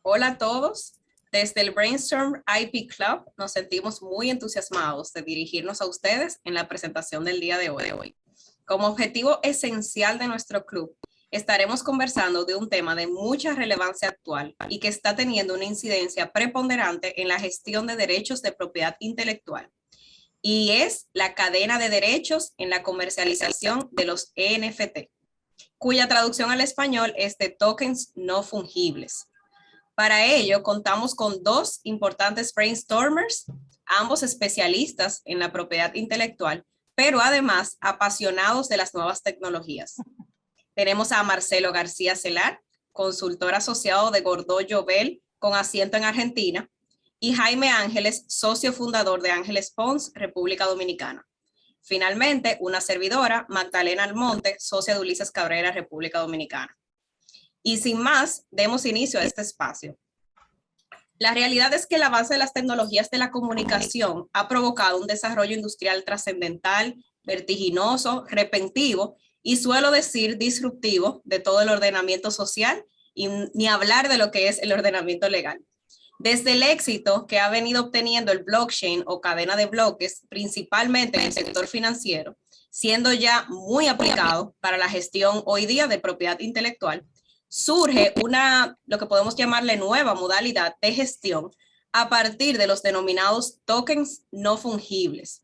Hola a todos. Desde el Brainstorm IP Club nos sentimos muy entusiasmados de dirigirnos a ustedes en la presentación del día de hoy. Como objetivo esencial de nuestro club, estaremos conversando de un tema de mucha relevancia actual y que está teniendo una incidencia preponderante en la gestión de derechos de propiedad intelectual, y es la cadena de derechos en la comercialización de los NFT, cuya traducción al español es de tokens no fungibles. Para ello, contamos con dos importantes brainstormers, ambos especialistas en la propiedad intelectual, pero además apasionados de las nuevas tecnologías. Tenemos a Marcelo García Celar, consultor asociado de Gordollo Bell, con asiento en Argentina, y Jaime Ángeles, socio fundador de Ángeles Pons, República Dominicana. Finalmente, una servidora, Magdalena Almonte, socia de Ulises Cabrera, República Dominicana. Y sin más, demos inicio a este espacio. La realidad es que el avance de las tecnologías de la comunicación ha provocado un desarrollo industrial trascendental, vertiginoso, repentino y suelo decir disruptivo de todo el ordenamiento social y ni hablar de lo que es el ordenamiento legal. Desde el éxito que ha venido obteniendo el blockchain o cadena de bloques, principalmente en el sector financiero, siendo ya muy aplicado para la gestión hoy día de propiedad intelectual, surge lo que podemos llamarle nueva modalidad de gestión a partir de los denominados tokens no fungibles,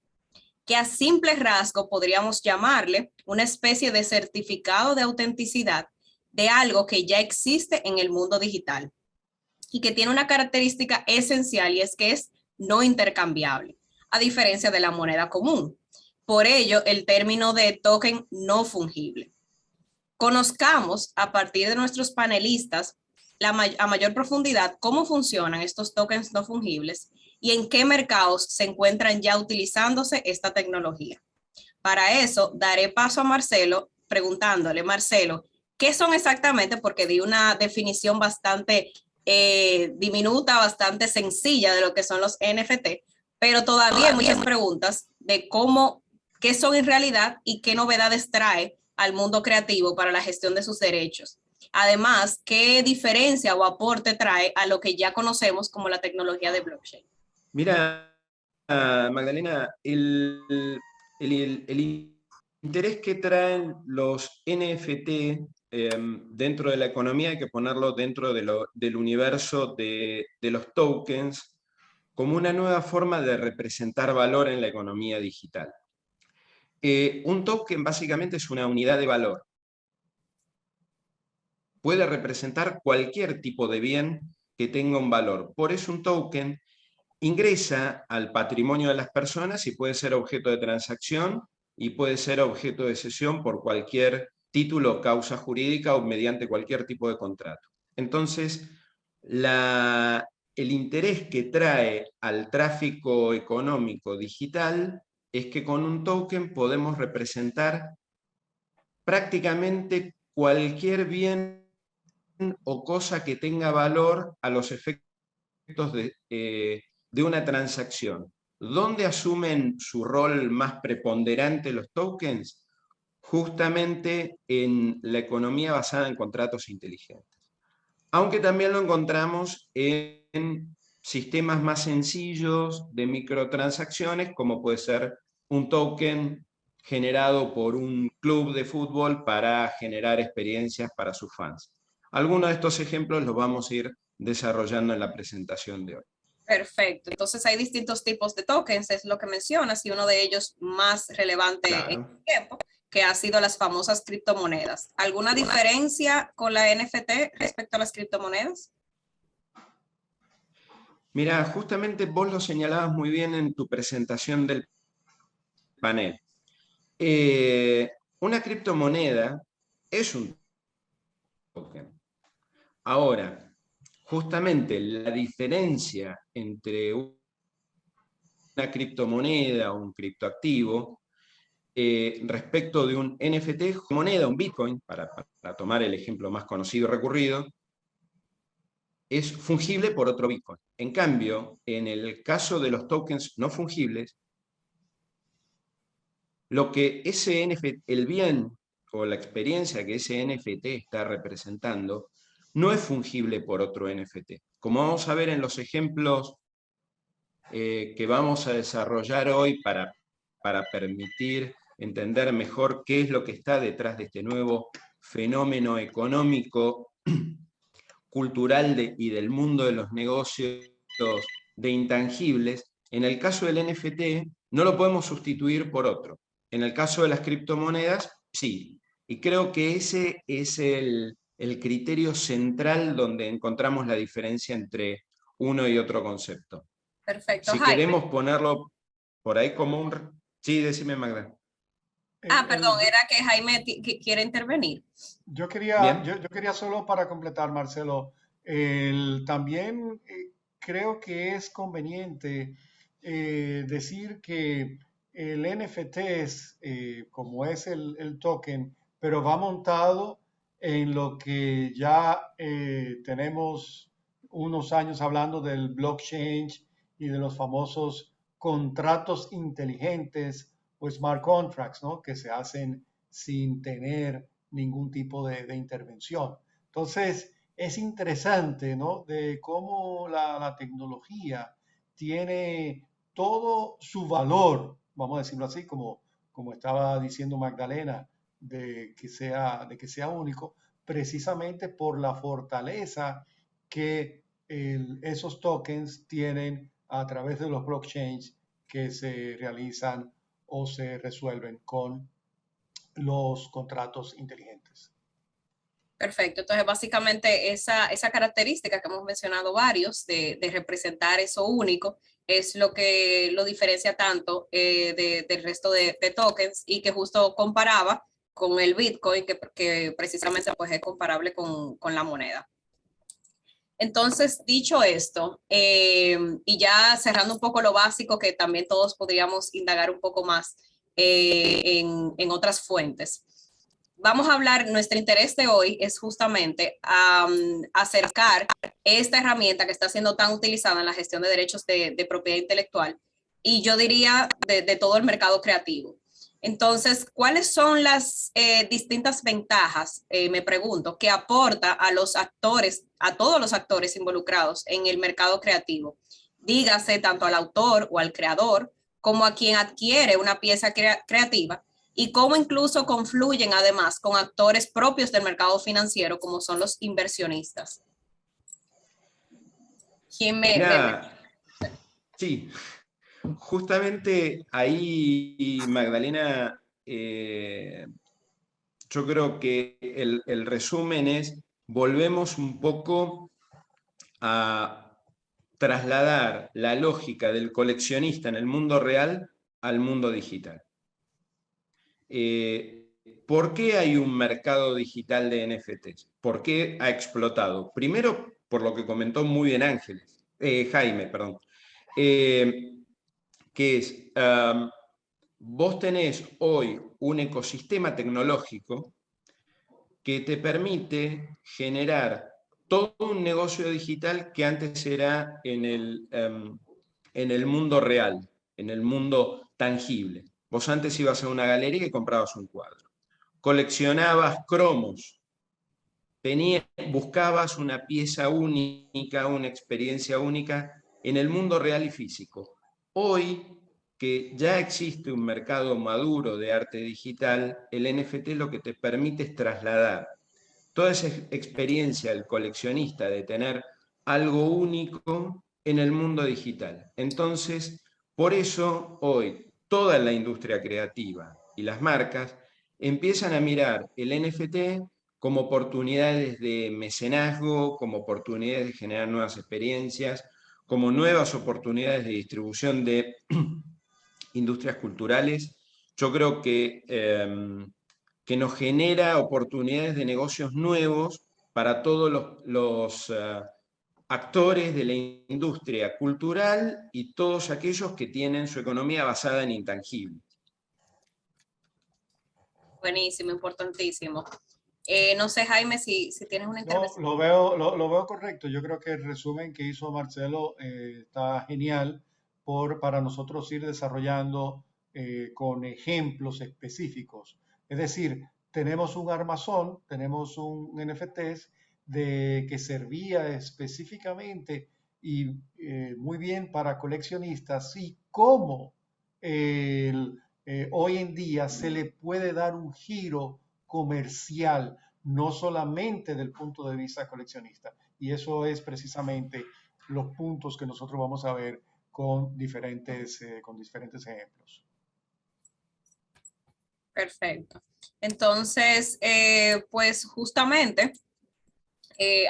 que a simple rasgo podríamos llamarle una especie de certificado de autenticidad de algo que ya existe en el mundo digital y que tiene una característica esencial, y es que es no intercambiable, a diferencia de la moneda común. Por ello, el término de token no fungible. Conozcamos a partir de nuestros panelistas a mayor profundidad cómo funcionan estos tokens no fungibles y en qué mercados se encuentran ya utilizándose esta tecnología. Para eso, daré paso a Marcelo preguntándole, Marcelo, ¿qué son exactamente? Porque di una definición bastante diminuta, bastante sencilla de lo que son los NFT, pero todavía hay muchas preguntas de qué son en realidad y qué novedades trae al mundo creativo para la gestión de sus derechos. Además, ¿qué diferencia o aporte trae a lo que ya conocemos como la tecnología de blockchain? Mira, Magdalena, el interés que traen los NFT dentro de la economía hay que ponerlo dentro del universo de los tokens como una nueva forma de representar valor en la economía digital. Un token básicamente es una unidad de valor. Puede representar cualquier tipo de bien que tenga un valor. Por eso un token ingresa al patrimonio de las personas y puede ser objeto de transacción y puede ser objeto de cesión por cualquier título o causa jurídica o mediante cualquier tipo de contrato. Entonces, el interés que trae al tráfico económico digital es que con un token podemos representar prácticamente cualquier bien o cosa que tenga valor a los efectos de una transacción. ¿Dónde asumen su rol más preponderante los tokens? Justamente en la economía basada en contratos inteligentes. Aunque también lo encontramos en sistemas más sencillos de microtransacciones, como puede ser un token generado por un club de fútbol para generar experiencias para sus fans. Algunos de estos ejemplos los vamos a ir desarrollando en la presentación de hoy. Perfecto. Entonces hay distintos tipos de tokens, es lo que mencionas, y uno de ellos más relevante en el tiempo, que ha sido las famosas criptomonedas. ¿Alguna diferencia con la NFT respecto a las criptomonedas? Mira, justamente vos lo señalabas muy bien en tu presentación del panel. Una criptomoneda es un token. Ahora, justamente la diferencia entre una criptomoneda o un criptoactivo respecto de un NFT, moneda, un Bitcoin, para tomar el ejemplo más conocido y recurrido, es fungible por otro Bitcoin. En cambio, en el caso de los tokens no fungibles, lo que ese NFT, el bien o la experiencia que ese NFT está representando, no es fungible por otro NFT. Como vamos a ver en los ejemplos que vamos a desarrollar hoy para permitir entender mejor qué es lo que está detrás de este nuevo fenómeno económico, cultural y del mundo de los negocios de intangibles, en el caso del NFT no lo podemos sustituir por otro. En el caso de las criptomonedas, sí. Y creo que ese es el criterio central donde encontramos la diferencia entre uno y otro concepto. Perfecto, Si Jaime. queremos ponerlo por ahí como un... Sí, decime, Magda. Ah, perdón, Yo, era que Jaime que quiere intervenir. ¿Bien? yo quería solo para completar, Marcelo, también creo que es conveniente decir que el NFT es, como es el token, pero va montado en lo que ya tenemos unos años hablando del blockchain y de los famosos contratos inteligentes o smart contracts, ¿no? Que se hacen sin tener ningún tipo de intervención. Entonces, es interesante, ¿no? De cómo la tecnología tiene todo su valor, vamos a decirlo así, como estaba diciendo Magdalena, de que sea único, precisamente por la fortaleza que esos tokens tienen a través de los blockchains que se realizan o se resuelven con los contratos inteligentes. Perfecto. Entonces, básicamente, esa característica que hemos mencionado varios de representar eso único es lo que lo diferencia tanto del resto de tokens y que justo comparaba con el Bitcoin, que precisamente pues, es comparable con la moneda. Entonces, dicho esto, y ya cerrando un poco lo básico, que también todos podríamos indagar un poco más en otras fuentes. Vamos a hablar, nuestro interés de hoy es justamente acercar esta herramienta que está siendo tan utilizada en la gestión de derechos de propiedad intelectual y yo diría de todo el mercado creativo. Entonces, ¿cuáles son las distintas ventajas, me pregunto, que aporta a los actores, a todos los actores involucrados en el mercado creativo? Dígase tanto al autor o al creador como a quien adquiere una pieza creativa y cómo incluso confluyen además con actores propios del mercado financiero como son los inversionistas. ¿Quién Mira, sí, justamente ahí, Magdalena, yo creo que el resumen es, volvemos un poco a trasladar la lógica del coleccionista en el mundo real al mundo digital. ¿Por qué hay un mercado digital de NFTs? ¿Por qué ha explotado? Primero, por lo que comentó muy bien Jaime, perdón, que es, vos tenés hoy un ecosistema tecnológico que te permite generar todo un negocio digital que antes era en el mundo real, en el mundo tangible. Vos antes ibas a una galería y comprabas un cuadro. Coleccionabas cromos, buscabas una pieza única, una experiencia única en el mundo real y físico. Hoy, que ya existe un mercado maduro de arte digital, el NFT lo que te permite es trasladar toda esa experiencia del coleccionista de tener algo único en el mundo digital. Entonces, por eso hoy toda la industria creativa y las marcas empiezan a mirar el NFT como oportunidades de mecenazgo, como oportunidades de generar nuevas experiencias, como nuevas oportunidades de distribución de industrias culturales. Yo creo que nos genera oportunidades de negocios nuevos para todos los actores de la industria cultural y todos aquellos que tienen su economía basada en intangibles. Buenísimo, importantísimo. No sé, Jaime, si tienes una No, intervención. lo veo correcto. Yo creo que el resumen que hizo Marcelo está genial para nosotros ir desarrollando con ejemplos específicos. Es decir, tenemos un armazón, tenemos un NFTs que servía específicamente y muy bien para coleccionistas y cómo hoy en día se le puede dar un giro comercial, no solamente del punto de vista coleccionista. Y eso es precisamente los puntos que nosotros vamos a ver con diferentes ejemplos. Perfecto. Entonces, pues justamente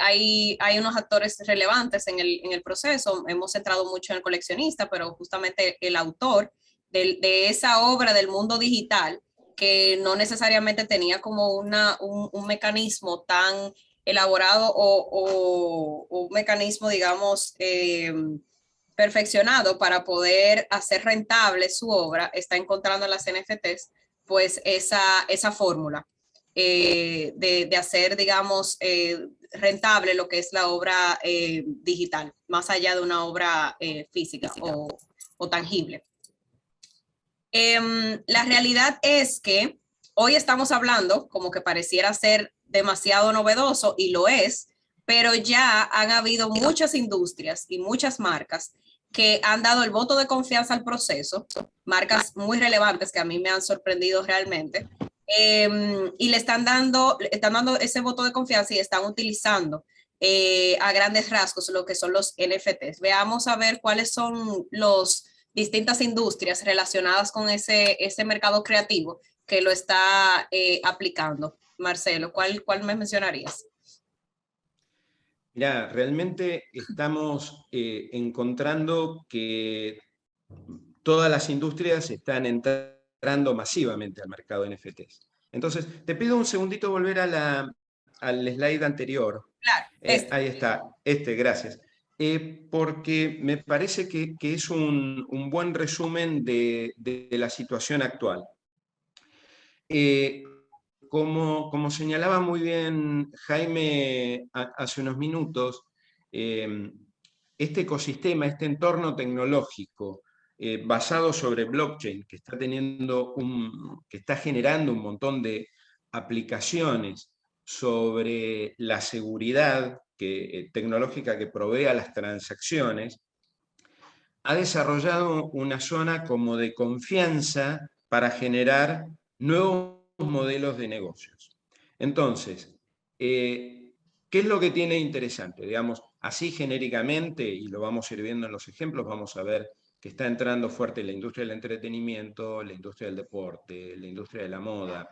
hay unos actores relevantes en el proceso. Hemos centrado mucho en el coleccionista, pero justamente el autor de esa obra del mundo digital, que no necesariamente tenía como un mecanismo tan elaborado o un mecanismo, digamos, perfeccionado para poder hacer rentable su obra, está encontrando en las NFTs, pues esa fórmula de hacer, digamos, rentable lo que es la obra digital, más allá de una obra física o tangible. La realidad es que hoy estamos hablando como que pareciera ser demasiado novedoso y lo es, pero ya han habido muchas industrias y muchas marcas que han dado el voto de confianza al proceso, marcas muy relevantes que a mí me han sorprendido realmente, y están dando ese voto de confianza y están utilizando a grandes rasgos lo que son los NFTs. Veamos a ver cuáles son los distintas industrias relacionadas con ese mercado creativo que lo está aplicando. Marcelo, ¿cuál me mencionarías? Mirá, realmente estamos encontrando que todas las industrias están entrando masivamente al mercado de NFTs. Entonces, te pido un segundito volver al slide anterior. Claro, Ahí está, gracias. Porque me parece que es un buen resumen de la situación actual. Como señalaba muy bien Jaime hace unos minutos, este ecosistema, este entorno tecnológico basado sobre blockchain, que está generando un montón de aplicaciones sobre la seguridad tecnológica que provee a las transacciones, ha desarrollado una zona como de confianza para generar nuevos modelos de negocios. Entonces, ¿qué es lo que tiene interesante? Digamos, así genéricamente, y lo vamos a ir viendo en los ejemplos, vamos a ver que está entrando fuerte la industria del entretenimiento, la industria del deporte, la industria de la moda.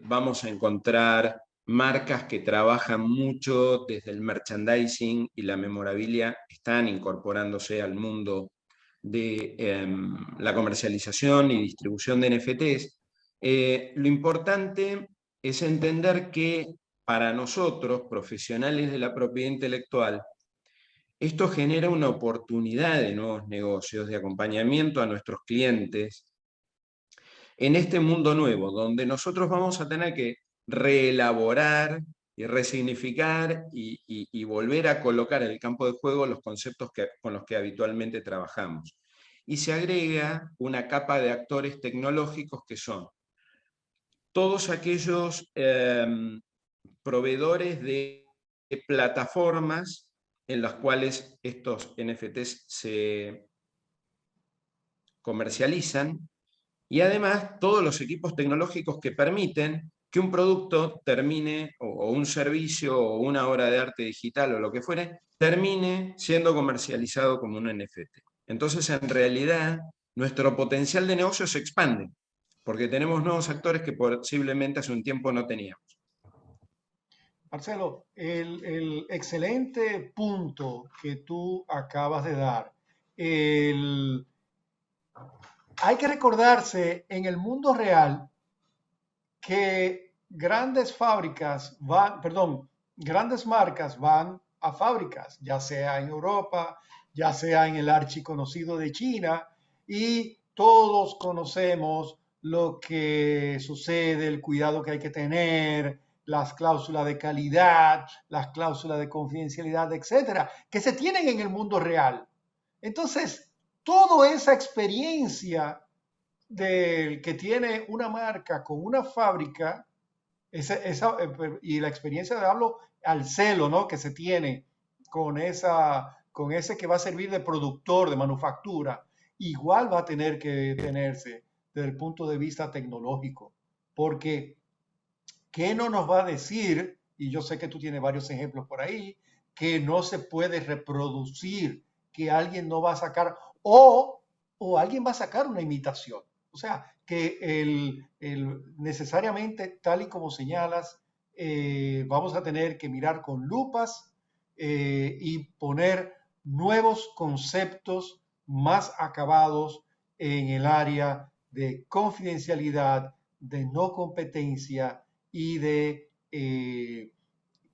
Vamos a encontrar marcas que trabajan mucho desde el merchandising y la memorabilia, están incorporándose al mundo de la comercialización y distribución de NFTs. Lo importante es entender que para nosotros, profesionales de la propiedad intelectual, esto genera una oportunidad de nuevos negocios, de acompañamiento a nuestros clientes en este mundo nuevo, donde nosotros vamos a tener que reelaborar y resignificar y volver a colocar en el campo de juego los conceptos con los que habitualmente trabajamos. Y se agrega una capa de actores tecnológicos que son todos aquellos proveedores de plataformas en las cuales estos NFTs se comercializan, y además todos los equipos tecnológicos que permiten que un producto termine, o un servicio, o una obra de arte digital, o lo que fuere, termine siendo comercializado como un NFT. Entonces, en realidad, nuestro potencial de negocio se expande, porque tenemos nuevos actores que posiblemente hace un tiempo no teníamos. Marcelo, el excelente punto que tú acabas de dar. Hay que recordarse en el mundo real que grandes grandes marcas van a fábricas, ya sea en Europa, ya sea en el archiconocido de China, y todos conocemos lo que sucede, el cuidado que hay que tener, las cláusulas de calidad, las cláusulas de confidencialidad, etcétera, que se tienen en el mundo real. Entonces, toda esa experiencia del que tiene una marca con una fábrica, y la experiencia de hablo al celo, ¿no? Que se tiene con ese que va a servir de productor, de manufactura, igual va a tener que tenerse desde el punto de vista tecnológico. Porque, ¿qué no nos va a decir? Y yo sé que tú tienes varios ejemplos por ahí, que no se puede reproducir, que alguien no va a sacar, o alguien va a sacar una imitación. O sea, que necesariamente, tal y como señalas, vamos a tener que mirar con lupas y poner nuevos conceptos más acabados en el área de confidencialidad, de no competencia y de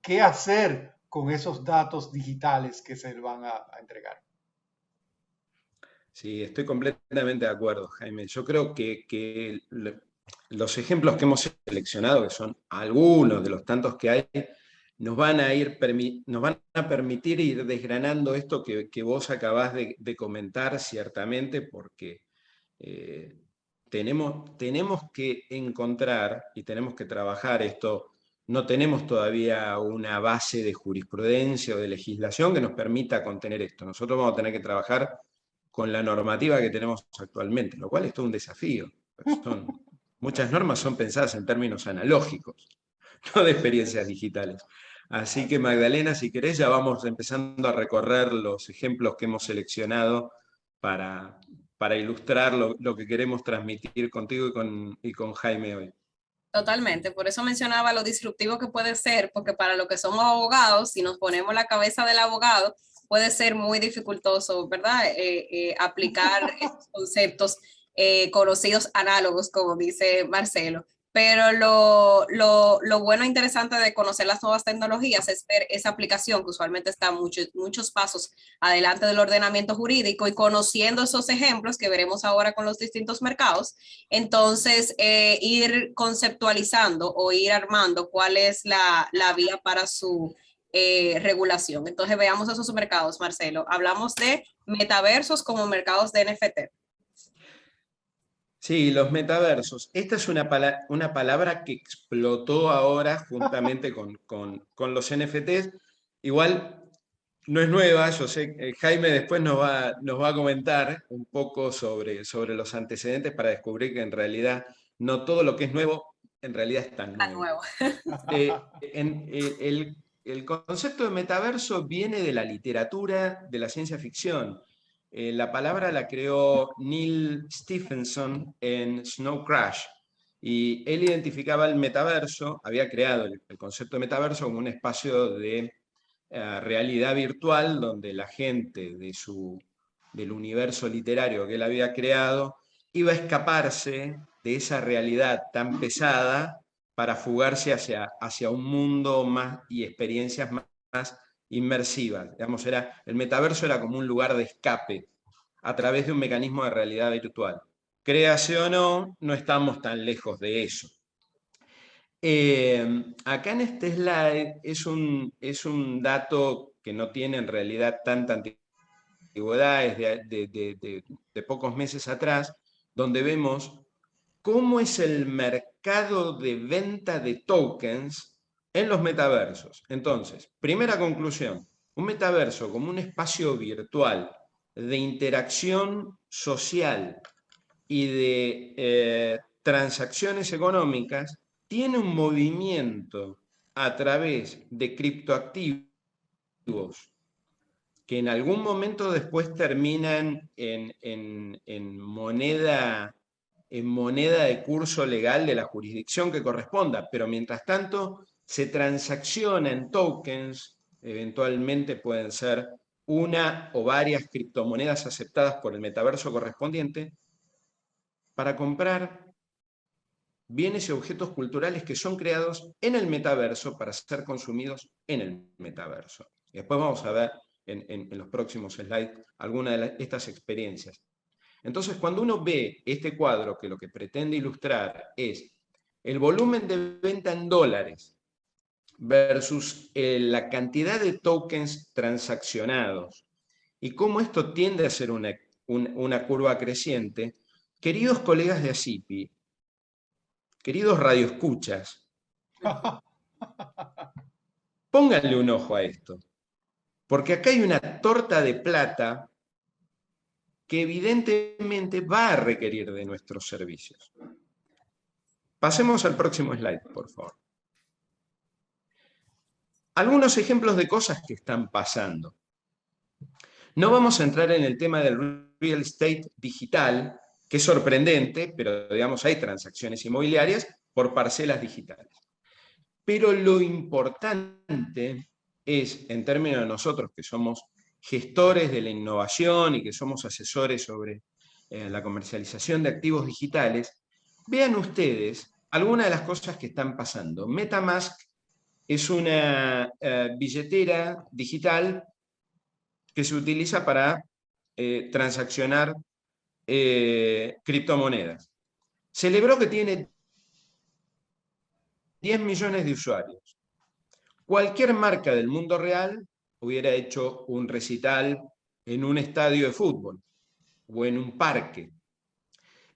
qué hacer con esos datos digitales que se van a entregar. Sí, estoy completamente de acuerdo, Jaime. Yo creo que los ejemplos que hemos seleccionado, que son algunos de los tantos que hay, nos van a permitir ir desgranando esto que vos acabás de comentar, ciertamente, porque eh, tenemos que encontrar y tenemos que trabajar esto. No tenemos todavía una base de jurisprudencia o de legislación que nos permita contener esto. Nosotros vamos a tener que trabajar con la normativa que tenemos actualmente, lo cual es todo un desafío. Muchas normas son pensadas en términos analógicos, no de experiencias digitales. Así que Magdalena, si querés, ya vamos empezando a recorrer los ejemplos que hemos seleccionado para, para ilustrar lo que queremos transmitir contigo y con Jaime hoy. Totalmente, por eso mencionaba lo disruptivo que puede ser, porque para lo que somos abogados, si nos ponemos la cabeza del abogado, puede ser muy dificultoso, ¿verdad? Aplicar estos conceptos conocidos análogos, como dice Marcelo. Pero lo bueno e interesante de conocer las nuevas tecnologías es ver esa aplicación que usualmente está muchos pasos adelante del ordenamiento jurídico y conociendo esos ejemplos que veremos ahora con los distintos mercados, entonces ir conceptualizando o ir armando cuál es la vía para su regulación. Entonces veamos esos mercados, Marcelo. Hablamos de metaversos como mercados de NFT. Sí, los metaversos. Esta es una palabra que explotó ahora juntamente con los NFTs. Igual no es nueva, yo sé, Jaime después nos va a comentar un poco sobre los antecedentes para descubrir que en realidad no todo lo que es nuevo en realidad es tan Tan nuevo. nuevo. El concepto de metaverso viene de la literatura, de la ciencia ficción. La palabra la creó Neil Stephenson en Snow Crash, y él identificaba el metaverso, había creado el concepto de metaverso como un espacio de realidad virtual donde la gente del universo literario que él había creado iba a escaparse de esa realidad tan pesada para fugarse hacia un mundo más y experiencias más inmersivas. Digamos, el metaverso era como un lugar de escape a través de un mecanismo de realidad virtual. Créase o no, no estamos tan lejos de eso. Acá en este slide es un dato que no tiene en realidad tanta antigüedad, es de pocos meses atrás, donde vemos cómo es el mercado de venta de tokens en los metaversos. Entonces, primera conclusión, un metaverso como un espacio virtual de interacción social y de transacciones económicas tiene un movimiento a través de criptoactivos que en algún momento después terminan en moneda de curso legal de la jurisdicción que corresponda, pero mientras tanto se transacciona en tokens, eventualmente pueden ser una o varias criptomonedas aceptadas por el metaverso correspondiente, para comprar bienes y objetos culturales que son creados en el metaverso para ser consumidos en el metaverso. Y después vamos a ver en los próximos slides algunas de estas experiencias. Entonces, cuando uno ve este cuadro que lo que pretende ilustrar es el volumen de venta en dólares versus la cantidad de tokens transaccionados y cómo esto tiende a ser una curva creciente, queridos colegas de ASIPI, queridos radioescuchas, pónganle un ojo a esto, porque acá hay una torta de plata que evidentemente va a requerir de nuestros servicios. Pasemos al próximo slide, por favor. Algunos ejemplos de cosas que están pasando. No vamos a entrar en el tema del real estate digital, que es sorprendente, pero digamos hay transacciones inmobiliarias por parcelas digitales. Pero lo importante es, en términos de nosotros que somos gestores de la innovación y que somos asesores sobre la comercialización de activos digitales, vean ustedes algunas de las cosas que están pasando. MetaMask es una billetera digital que se utiliza para transaccionar criptomonedas. Celebró que tiene 10 millones de usuarios. Cualquier marca del mundo real hubiera hecho un recital en un estadio de fútbol o en un parque.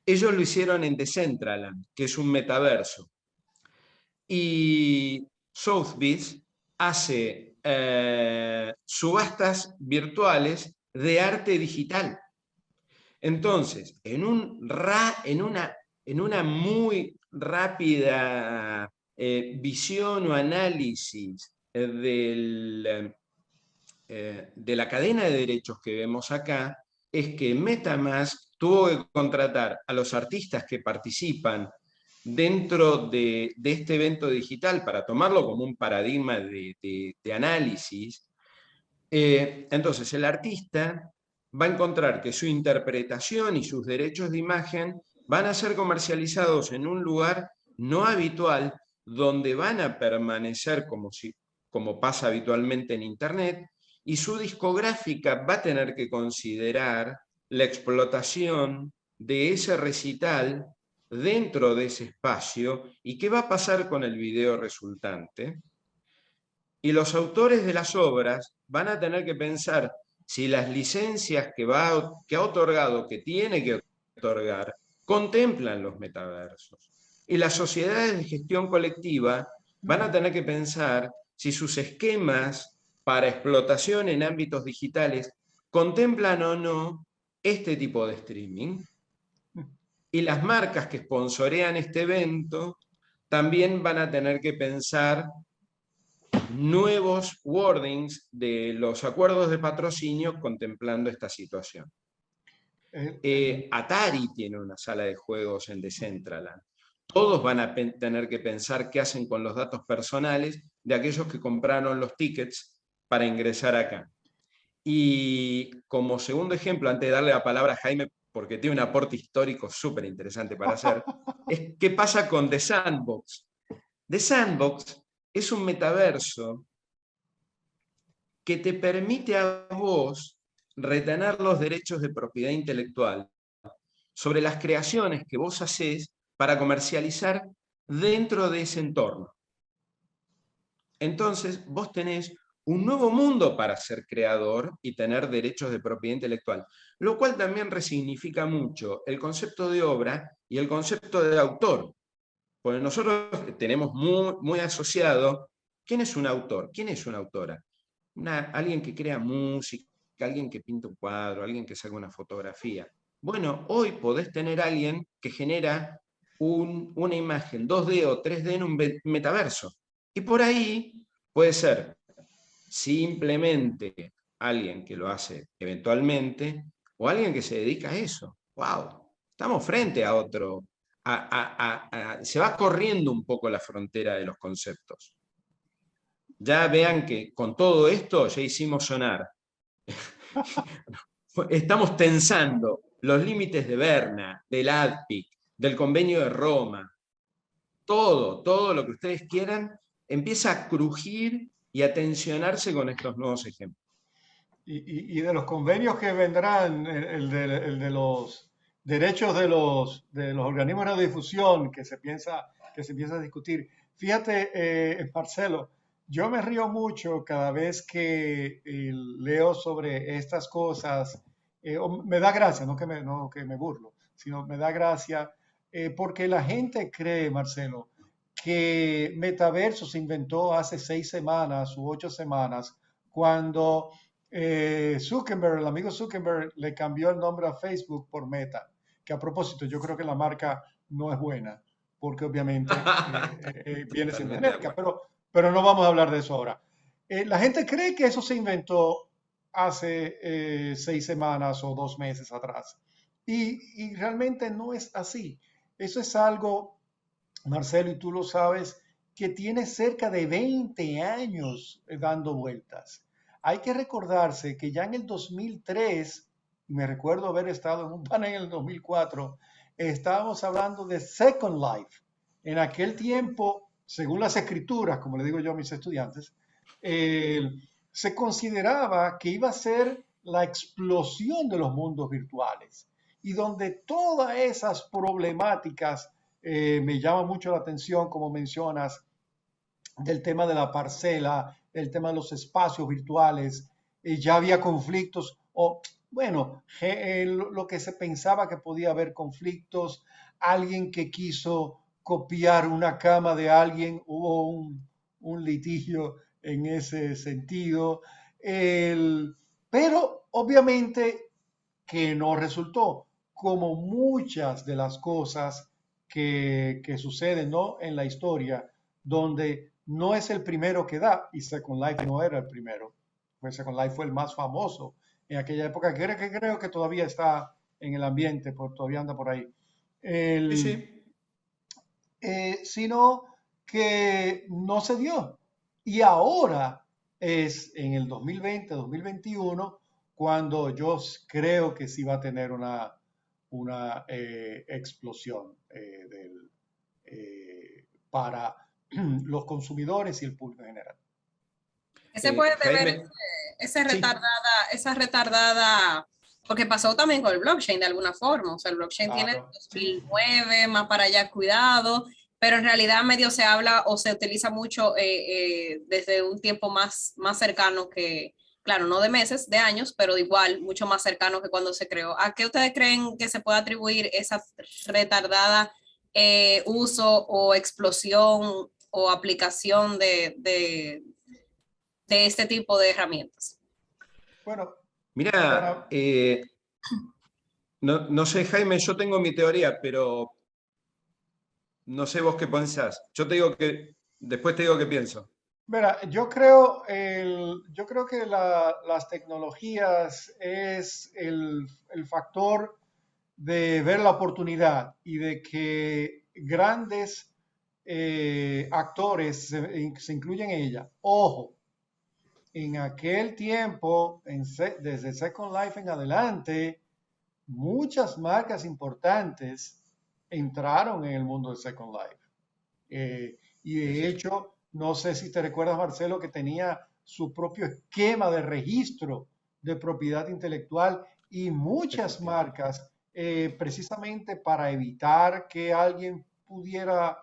Ellos lo hicieron en Decentraland, que es un metaverso. Y Sotheby's hace subastas virtuales de arte digital. Entonces, en una muy rápida visión o análisis de la cadena de derechos que vemos acá, es que MetaMask tuvo que contratar a los artistas que participan dentro de este evento digital para tomarlo como un paradigma de análisis. Entonces, el artista va a encontrar que su interpretación y sus derechos de imagen van a ser comercializados en un lugar no habitual, donde van a permanecer como pasa habitualmente en Internet, y su discográfica va a tener que considerar la explotación de ese recital dentro de ese espacio y qué va a pasar con el video resultante. Y los autores de las obras van a tener que pensar si las licencias que ha otorgado, que tiene que otorgar, contemplan los metaversos. Y las sociedades de gestión colectiva van a tener que pensar si sus esquemas para explotación en ámbitos digitales contemplan o no este tipo de streaming. Y las marcas que sponsorean este evento también van a tener que pensar nuevos wordings de los acuerdos de patrocinio contemplando esta situación. Atari tiene una sala de juegos en Decentraland. Todos van a tener que pensar qué hacen con los datos personales de aquellos que compraron los tickets para ingresar acá. Y como segundo ejemplo, antes de darle la palabra a Jaime, porque tiene un aporte histórico súper interesante para hacer, es qué pasa con The Sandbox. The Sandbox es un metaverso que te permite a vos retener los derechos de propiedad intelectual sobre las creaciones que vos hacés para comercializar dentro de ese entorno. Entonces, vos tenés un nuevo mundo para ser creador y tener derechos de propiedad intelectual, lo cual también resignifica mucho el concepto de obra y el concepto de autor. Porque nosotros tenemos muy asociado, ¿quién es un autor? ¿Quién es una autora? Alguien que crea música, alguien que pinta un cuadro, alguien que saca una fotografía. Bueno, hoy podés tener a alguien que genera una imagen 2D o 3D en un metaverso. Y por ahí puede ser simplemente alguien que lo hace eventualmente o alguien que se dedica a eso. ¡Wow! Estamos frente a otro. Se va corriendo un poco la frontera de los conceptos. Ya vean que con todo esto ya hicimos sonar. Estamos tensando los límites de Berna, del ADPIC, del Convenio de Roma. Todo lo que ustedes quieran empieza a crujir y a tensionarse con estos nuevos ejemplos. Y de los convenios que vendrán, el de los derechos de los organismos de radiodifusión que se piensa a discutir. Fíjate, Marcelo, yo me río mucho cada vez que leo sobre estas cosas. Me da gracia, no que me burlo, sino me da gracia porque la gente cree, Marcelo, que Metaverso se inventó hace 6 semanas u 8 semanas, cuando Zuckerberg, el amigo Zuckerberg, le cambió el nombre a Facebook por Meta, que a propósito yo creo que la marca no es buena, porque obviamente viene siendo Totalmente de genérica, acuerdo. pero no vamos a hablar de eso ahora. La gente cree que eso se inventó hace 6 semanas o 2 meses atrás. Y realmente no es así. Eso es algo, Marcelo, y tú lo sabes, que tiene cerca de 20 años dando vueltas. Hay que recordarse que ya en el 2003, y me recuerdo haber estado en un panel en el 2004, estábamos hablando de Second Life. En aquel tiempo, según las escrituras, como le digo yo a mis estudiantes, eh, se consideraba que iba a ser la explosión de los mundos virtuales y donde todas esas problemáticas me llama mucho la atención, como mencionas, del tema de la parcela, el tema de los espacios virtuales, ya había conflictos, o bueno, lo que se pensaba que podía haber conflictos, alguien que quiso copiar una cama de alguien, hubo un litigio en ese sentido, pero obviamente que no resultó, como muchas de las cosas que suceden, ¿no?, en la historia, donde no es el primero que da, y Second Life no era el primero, pues Second Life fue el más famoso en aquella época, que creo que todavía está en el ambiente, todavía anda por ahí. Sí, El, sí. Sino que no se dio. Y ahora es en el 2020, 2021, cuando yo creo que sí va a tener una explosión para los consumidores y el público en general. ¿Qué se puede ver Jaime, sí, esa retardada, porque pasó también con el blockchain de alguna forma, o sea, el blockchain tiene Claro, sí. 2009, más para allá, cuidado, pero en realidad medio se habla o se utiliza mucho desde un tiempo más cercano que, claro, no de meses, de años, pero de igual, mucho más cercano que cuando se creó. ¿A qué ustedes creen que se puede atribuir esa retardada uso o explosión o aplicación de este tipo de herramientas? Bueno, mira, para, no, no sé, Jaime, yo tengo mi teoría, pero no sé vos qué pensás. Yo te digo que, después te digo qué pienso. mira, yo creo que las tecnologías es el factor de ver la oportunidad y de que grandes actores se incluyen en ella. Ojo, en aquel tiempo, desde Second Life en adelante, muchas marcas importantes entraron en el mundo de Second Life. Y Sí, de sí. hecho, no sé si te recuerdas, Marcelo, que tenía su propio esquema de registro de propiedad intelectual y muchas Efectivamente. marcas, precisamente para evitar que alguien pudiera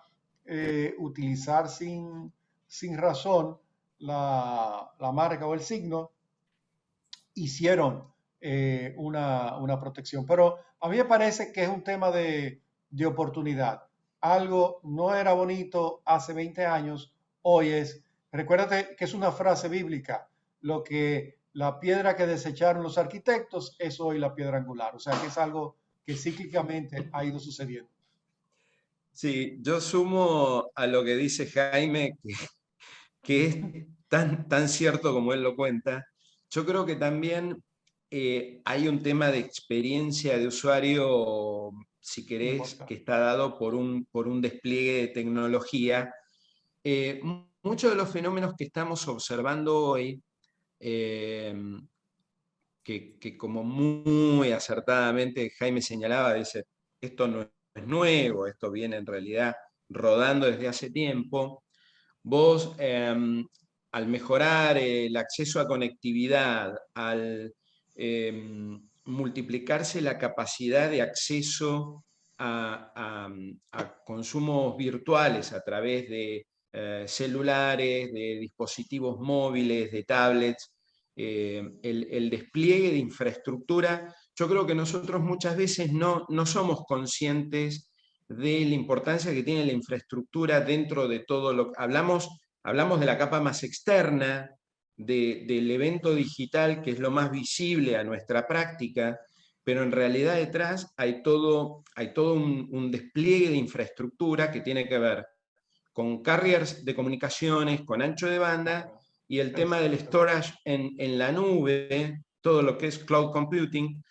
utilizar sin razón la marca o el signo, hicieron una protección. Pero a mí me parece que es un tema de oportunidad. Algo no era bonito hace 20 años, hoy es. Recuérdate que es una frase bíblica. La piedra que desecharon los arquitectos es hoy la piedra angular. O sea que es algo que cíclicamente ha ido sucediendo. Sí, yo sumo a lo que dice Jaime, que es tan cierto como él lo cuenta. Yo creo que también hay un tema de experiencia de usuario, si querés, que Importante. está dado por un despliegue de tecnología. Muchos de los fenómenos que estamos observando hoy, eh, que como muy acertadamente Jaime señalaba, dice, esto no es nuevo, esto viene en realidad rodando desde hace tiempo. Vos, al mejorar el acceso a conectividad, al multiplicarse la capacidad de acceso a consumos virtuales a través de celulares, de dispositivos móviles, de tablets, el despliegue de infraestructura, yo creo que nosotros muchas veces no somos conscientes de la importancia que tiene la infraestructura dentro de todo lo que hablamos de la capa más externa, del evento digital, que es lo más visible a nuestra práctica, pero en realidad detrás hay todo un despliegue de infraestructura que tiene que ver con carriers de comunicaciones, con ancho de banda, y el tema del storage en la nube, todo lo que es cloud computing,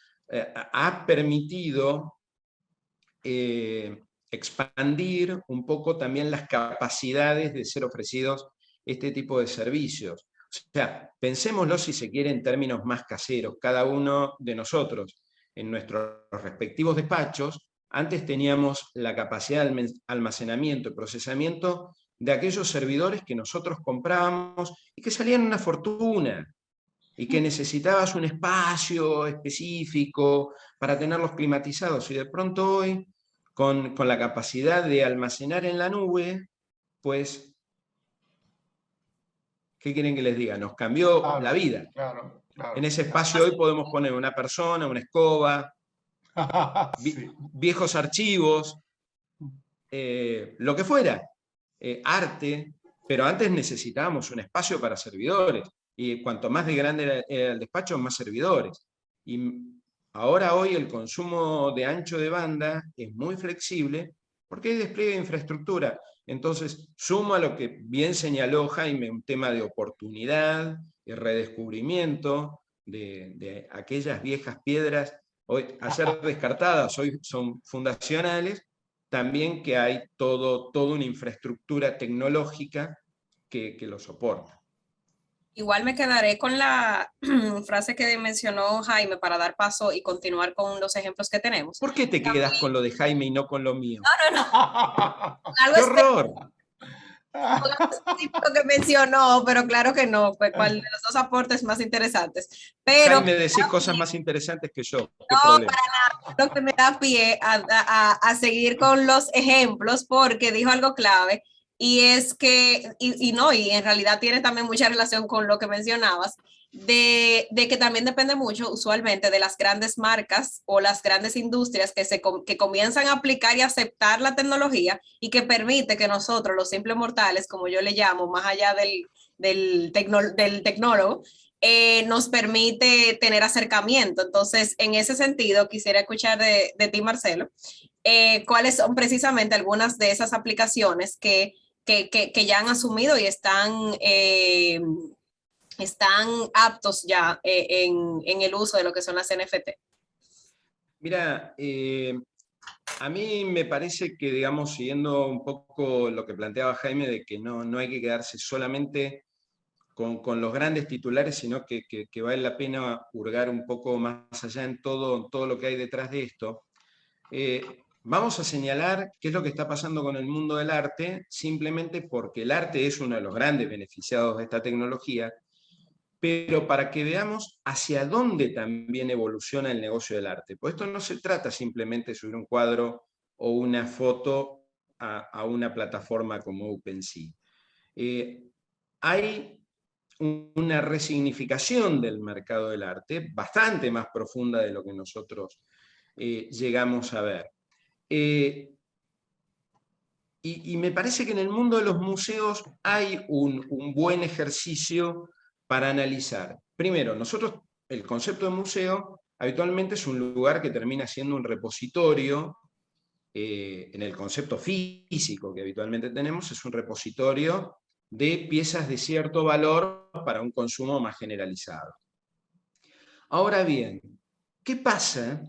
ha permitido expandir un poco también las capacidades de ser ofrecidos este tipo de servicios. O sea, pensémoslo si se quiere en términos más caseros. Cada uno de nosotros, en nuestros respectivos despachos, antes teníamos la capacidad de almacenamiento y procesamiento de aquellos servidores que nosotros comprábamos y que salían una fortuna, y que necesitabas un espacio específico para tenerlos climatizados. Y de pronto hoy, con la capacidad de almacenar en la nube, pues, ¿qué quieren que les diga? Nos cambió la vida. Claro, En claro. ese espacio hoy podemos poner una persona, una escoba, Sí. viejos archivos, lo que fuera, arte, pero antes necesitábamos un espacio para servidores, y cuanto más de grande era el despacho, más servidores. Y ahora hoy el consumo de ancho de banda es muy flexible porque hay despliegue de infraestructura. Entonces, sumo a lo que bien señaló Jaime, un tema de oportunidad, de redescubrimiento de aquellas viejas piedras, hoy a ser descartadas, hoy son fundacionales, también que hay toda una infraestructura tecnológica que lo soporta. Igual me quedaré con la frase que mencionó Jaime para dar paso y continuar con los ejemplos que tenemos. ¿Por qué te quedas con lo de Jaime y no con lo mío? No, no, no. Algo ¡Qué horror! específico que mencionó, pero claro que no, fue cuál de los dos aportes más interesantes. Pero Jaime, decís cosas más interesantes que yo. ¿Qué no, problema? lo que me da pie a seguir con los ejemplos, porque dijo algo clave, y es que, y en realidad tiene también mucha relación con lo que mencionabas, de que también depende mucho usualmente de las grandes marcas o las grandes industrias que comienzan a aplicar y aceptar la tecnología y que permite que nosotros, los simples mortales, como yo le llamo, más allá del tecnólogo, nos permite tener acercamiento. Entonces, en ese sentido, quisiera escuchar de ti, Marcelo, cuáles son precisamente algunas de esas aplicaciones que ya han asumido y están aptos ya en el uso de lo que son las NFT. Mira, a mí me parece que, digamos, siguiendo un poco lo que planteaba Jaime, de que no hay que quedarse solamente con los grandes titulares, sino que vale la pena hurgar un poco más allá en todo lo que hay detrás de esto. Vamos a señalar qué es lo que está pasando con el mundo del arte, simplemente porque el arte es uno de los grandes beneficiados de esta tecnología, pero para que veamos hacia dónde también evoluciona el negocio del arte. Pues esto no se trata simplemente de subir un cuadro o una foto a una plataforma como OpenSea. Hay una resignificación del mercado del arte bastante más profunda de lo que nosotros llegamos a ver. Y me parece que en el mundo de los museos hay un buen ejercicio para analizar. Primero, nosotros, el concepto de museo habitualmente es un lugar que termina siendo un repositorio. En el concepto físico que habitualmente tenemos, es un repositorio de piezas de cierto valor para un consumo más generalizado. Ahora bien, ¿qué pasa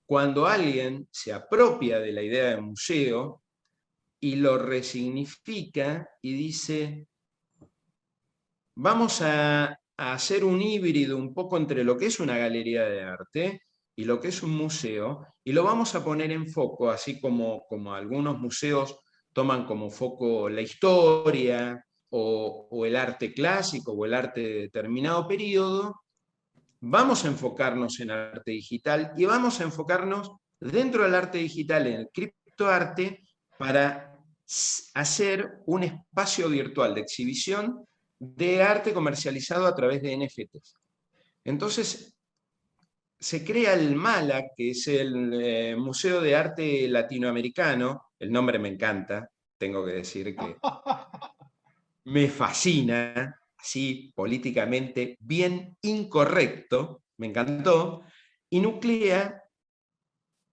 cuando alguien se apropia de la idea de museo y lo resignifica y dice, vamos a hacer un híbrido un poco entre lo que es una galería de arte y lo que es un museo, y lo vamos a poner en foco, así como algunos museos toman como foco la historia o el arte clásico o el arte de determinado periodo? Vamos a enfocarnos en arte digital y vamos a enfocarnos dentro del arte digital, en el criptoarte, para hacer un espacio virtual de exhibición de arte comercializado a través de NFTs. Entonces, se crea el MALA, que es el Museo de Arte Latinoamericano. El nombre me encanta, tengo que decir que me fascina, así políticamente bien incorrecto, me encantó, y nuclea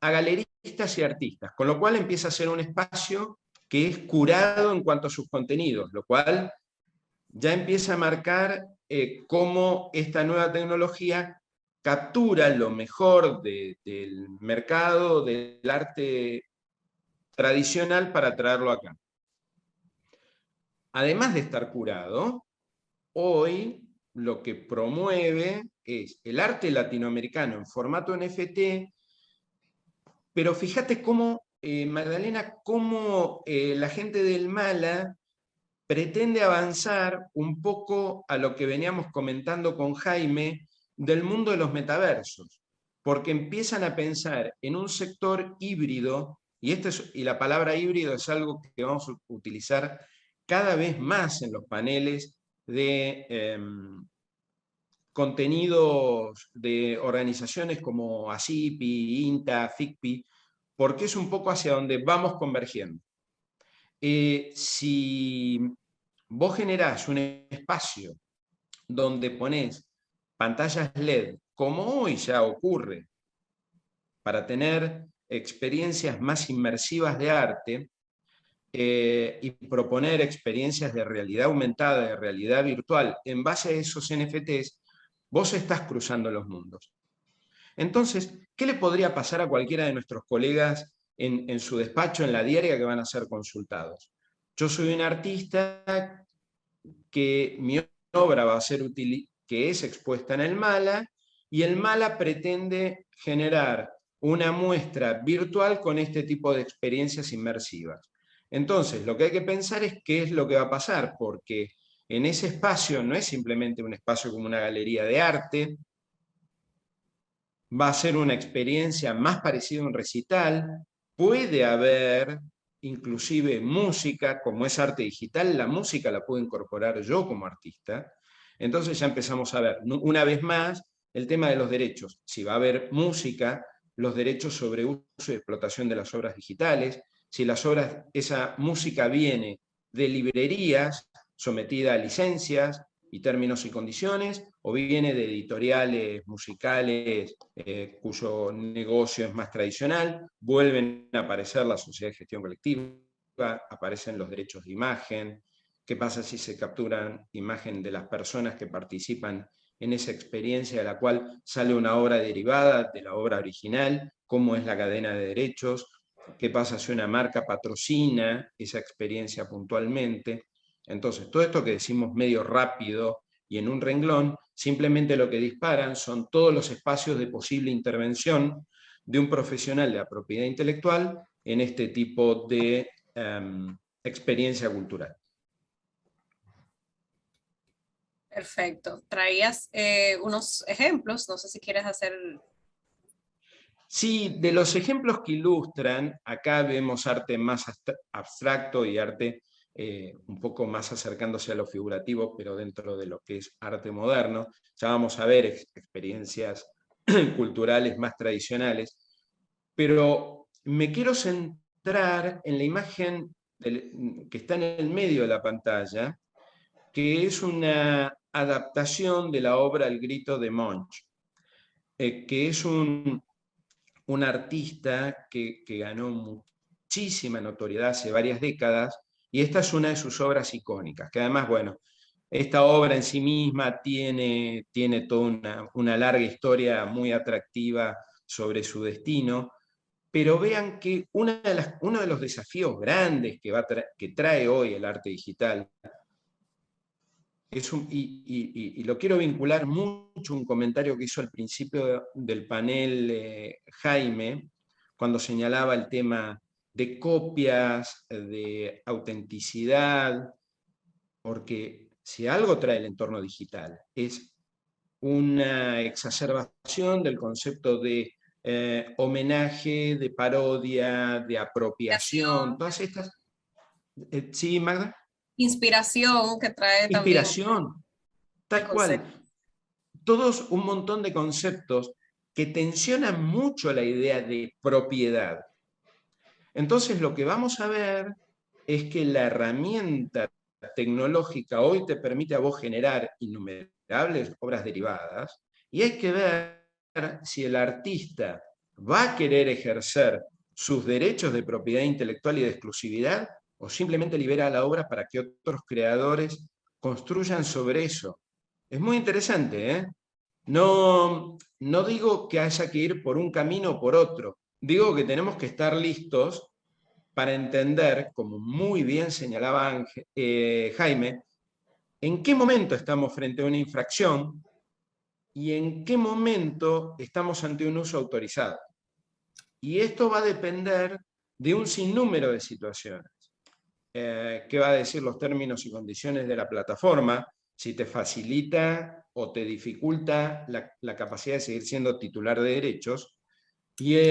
a galeristas y artistas, con lo cual empieza a ser un espacio que es curado en cuanto a sus contenidos, lo cual ya empieza a marcar cómo esta nueva tecnología captura lo mejor del mercado del arte tradicional para traerlo acá. Además de estar curado, hoy lo que promueve es el arte latinoamericano en formato NFT, pero fíjate cómo, Magdalena, cómo la gente del MALA pretende avanzar un poco a lo que veníamos comentando con Jaime del mundo de los metaversos, porque empiezan a pensar en un sector híbrido, y la palabra híbrido es algo que vamos a utilizar cada vez más en los paneles de contenidos de organizaciones como ASIPI, INTA, FICPI, porque es un poco hacia donde vamos convergiendo. Si vos generás un espacio donde ponés pantallas LED, como hoy ya ocurre, para tener experiencias más inmersivas de arte, y proponer experiencias de realidad aumentada, de realidad virtual, en base a esos NFTs, vos estás cruzando los mundos. Entonces, ¿qué le podría pasar a cualquiera de nuestros colegas en su despacho, en la diaria, que van a ser consultados? Yo soy un artista que mi obra va a ser que es expuesta en el MALA, y el MALA pretende generar una muestra virtual con este tipo de experiencias inmersivas. Entonces, lo que hay que pensar es qué es lo que va a pasar, porque en ese espacio no es simplemente un espacio como una galería de arte, va a ser una experiencia más parecida a un recital, puede haber inclusive música, como es arte digital, la música la puedo incorporar yo como artista. Entonces ya empezamos a ver, una vez más, el tema de los derechos. Si va a haber música, los derechos sobre uso y explotación de las obras digitales, si esa música viene de librerías sometida a licencias y términos y condiciones, o viene de editoriales musicales cuyo negocio es más tradicional, vuelven a aparecer la sociedad de gestión colectiva, aparecen los derechos de imagen. ¿Qué pasa si se capturan imagen de las personas que participan en esa experiencia de la cual sale una obra derivada de la obra original? ¿Cómo es la cadena de derechos? ¿Qué pasa si una marca patrocina esa experiencia puntualmente? Entonces, todo esto que decimos medio rápido y en un renglón, simplemente lo que disparan son todos los espacios de posible intervención de un profesional de la propiedad intelectual en este tipo de experiencia cultural. Perfecto. Traías unos ejemplos, no sé si quieres hacer... Sí, de los ejemplos que ilustran, acá vemos arte más abstracto y arte un poco más acercándose a lo figurativo, pero dentro de lo que es arte moderno. Ya vamos a ver experiencias culturales más tradicionales, pero me quiero centrar en la imagen que está en el medio de la pantalla, que es una adaptación de la obra El grito de Munch, que es un artista que ganó muchísima notoriedad hace varias décadas, y esta es una de sus obras icónicas, que además, bueno, esta obra en sí misma tiene toda una larga historia muy atractiva sobre su destino, pero vean que uno de los desafíos grandes que trae hoy el arte digital, y lo quiero vincular mucho a un comentario que hizo al principio del panel Jaime, cuando señalaba el tema de copias, de autenticidad, porque si algo trae el entorno digital es una exacerbación del concepto de homenaje, de parodia, de apropiación, todas estas... ¿Sí, Magda? Inspiración que trae también Inspiración, el tal concepto. cual. Todos un montón de conceptos que tensionan mucho la idea de propiedad. Entonces lo que vamos a ver es que la herramienta tecnológica hoy te permite a vos generar innumerables obras derivadas y hay que ver si el artista va a querer ejercer sus derechos de propiedad intelectual y de exclusividad o simplemente libera la obra para que otros creadores construyan sobre eso. Es muy interesante, ¿eh? No digo que haya que ir por un camino o por otro, digo que tenemos que estar listos para entender, como muy bien señalaba Jaime, en qué momento estamos frente a una infracción y en qué momento estamos ante un uso autorizado. Y esto va a depender de un sinnúmero de situaciones. ¿Qué va a decir los términos y condiciones de la plataforma? Si te facilita o te dificulta la capacidad de seguir siendo titular de derechos. Y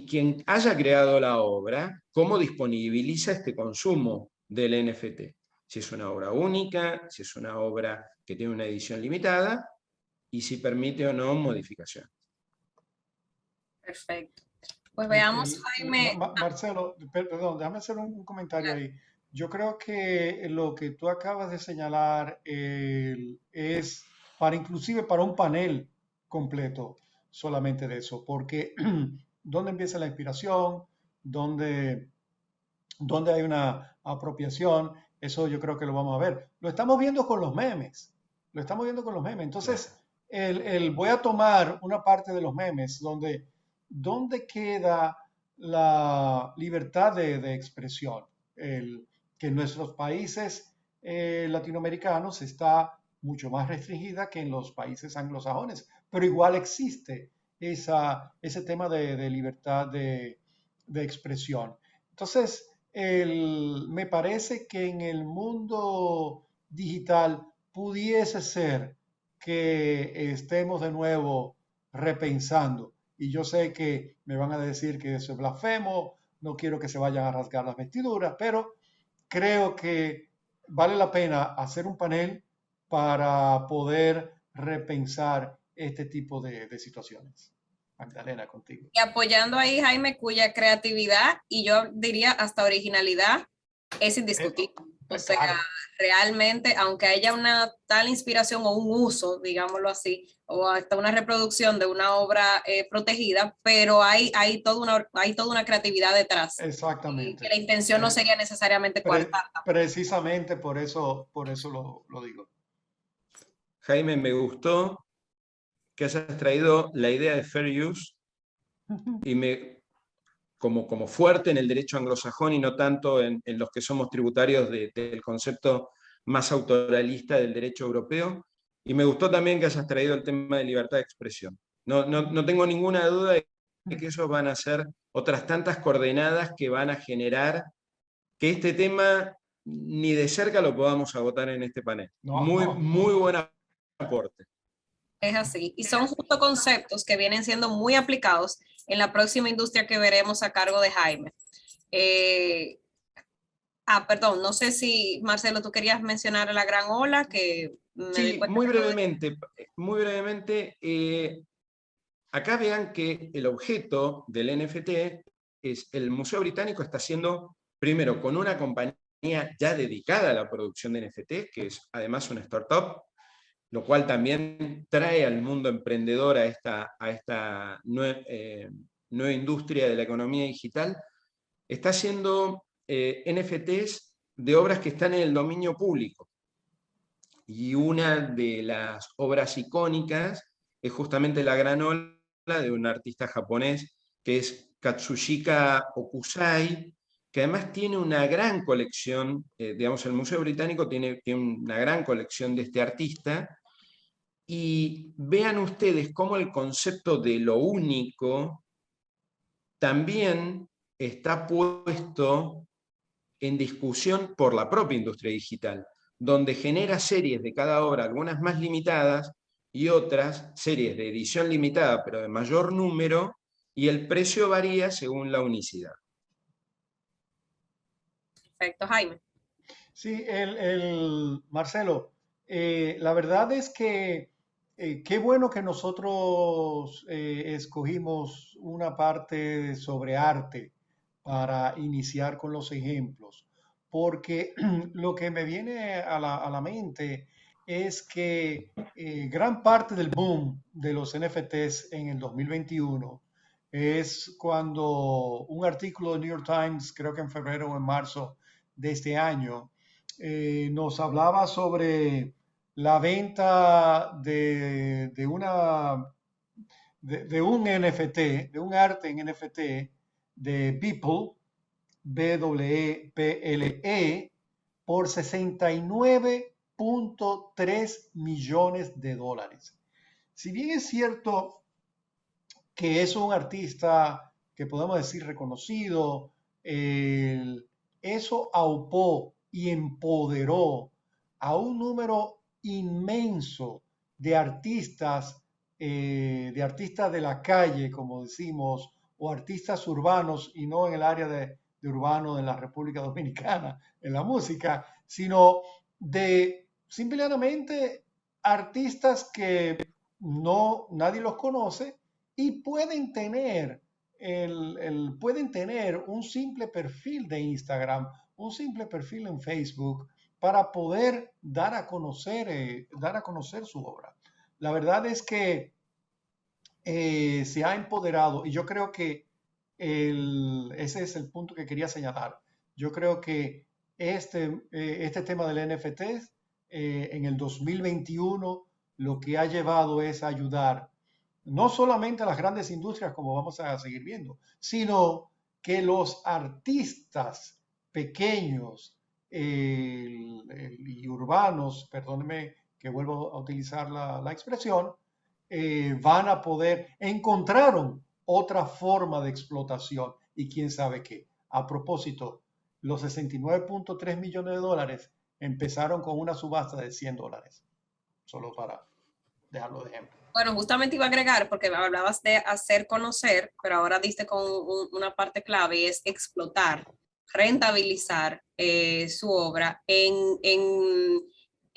quien haya creado la obra, cómo disponibiliza este consumo del NFT. Si es una obra única, si es una obra que tiene una edición limitada y si permite o no modificación. Perfecto. Pues veamos, Jaime. Marcelo, perdón, déjame hacer un comentario ahí. Yo creo que lo que tú acabas de señalar es para inclusive para un panel completo solamente de eso, porque ¿dónde empieza la inspiración? ¿Dónde, dónde hay una apropiación? Eso yo creo que lo vamos a ver. Lo estamos viendo con los memes. Lo estamos viendo con los memes. Entonces, voy a tomar una parte de los memes donde ¿dónde queda la libertad de expresión? Que en nuestros países latinoamericanos está mucho más restringida que en los países anglosajones, pero igual existe ese tema de libertad de expresión. Entonces, me parece que en el mundo digital pudiese ser que estemos de nuevo repensando. Y yo sé que me van a decir que eso es blasfemo, no quiero que se vayan a rasgar las vestiduras, pero creo que vale la pena hacer un panel para poder repensar este tipo de situaciones. Magdalena, contigo. Y apoyando ahí, Jaime, cuya creatividad y yo diría hasta originalidad es indiscutible. O sea, Claro. realmente, aunque haya una tal inspiración o un uso, digámoslo así, o hasta una reproducción de una obra protegida, pero hay toda una creatividad detrás. Y que Exactamente. la intención no sería necesariamente coartada. Precisamente por eso lo digo. Jaime, me gustó que hayas traído la idea de fair use y como fuerte en el derecho anglosajón y no tanto en los que somos tributarios del concepto más autoralista del derecho europeo. Y me gustó también que hayas traído el tema de libertad de expresión. No tengo ninguna duda de que esos van a ser otras tantas coordenadas que van a generar que este tema ni de cerca lo podamos agotar en este panel. No, Muy, no. muy buen aporte. Es así. Y son justo conceptos que vienen siendo muy aplicados en la próxima industria que veremos a cargo de Jaime. Eh, perdón, no sé si, Marcelo, tú querías mencionar a la gran ola, que me di Sí, cuenta muy que tú... brevemente, muy brevemente. Acá vean que el objeto del NFT es el Museo Británico está haciendo, primero, con una compañía ya dedicada a la producción de NFT, que es además una startup, lo cual también trae al mundo emprendedor a esta nueva industria de la economía digital. Está haciendo NFTs de obras que están en el dominio público. Y una de las obras icónicas es justamente La Gran Ola de un artista japonés que es Katsushika Okusai, que además tiene una gran colección, digamos, el Museo Británico tiene una gran colección de este artista, y vean ustedes cómo el concepto de lo único también está puesto en discusión por la propia industria digital, donde genera series de cada obra, algunas más limitadas y otras series de edición limitada, pero de mayor número, y el precio varía según la unicidad. Perfecto, Jaime. Sí, Marcelo, la verdad es que qué bueno que nosotros escogimos una parte sobre arte para iniciar con los ejemplos, porque lo que me viene a la mente es que gran parte del boom de los NFTs en el 2021 es cuando un artículo de New York Times, creo que en febrero o en marzo de este año, nos hablaba sobre la venta de un NFT, de un arte en NFT de Beeple, Beeple, por 69.3 millones de dólares. Si bien es cierto que es un artista que podemos decir reconocido, eso aupó y empoderó a un número inmenso de artistas de la calle, como decimos, o artistas urbanos, y no en el área de urbano de la República Dominicana, en la música, sino de simplemente artistas que nadie los conoce y pueden tener un simple perfil de Instagram, un simple perfil en Facebook para poder dar a conocer su obra. La verdad es que se ha empoderado y yo creo que ese es el punto que quería señalar. Yo creo que este tema del NFT en el 2021 lo que ha llevado es ayudar no solamente a las grandes industrias, como vamos a seguir viendo, sino que los artistas pequeños y urbanos, perdónenme que vuelvo a utilizar la expresión, van a poder, encontraron otra forma de explotación y quién sabe qué. A propósito, los 69.3 millones de dólares empezaron con una subasta de $100, solo para dejarlo de ejemplo. Bueno, justamente iba a agregar, porque hablabas de hacer conocer, pero ahora diste con una parte clave y es explotar, rentabilizar su obra en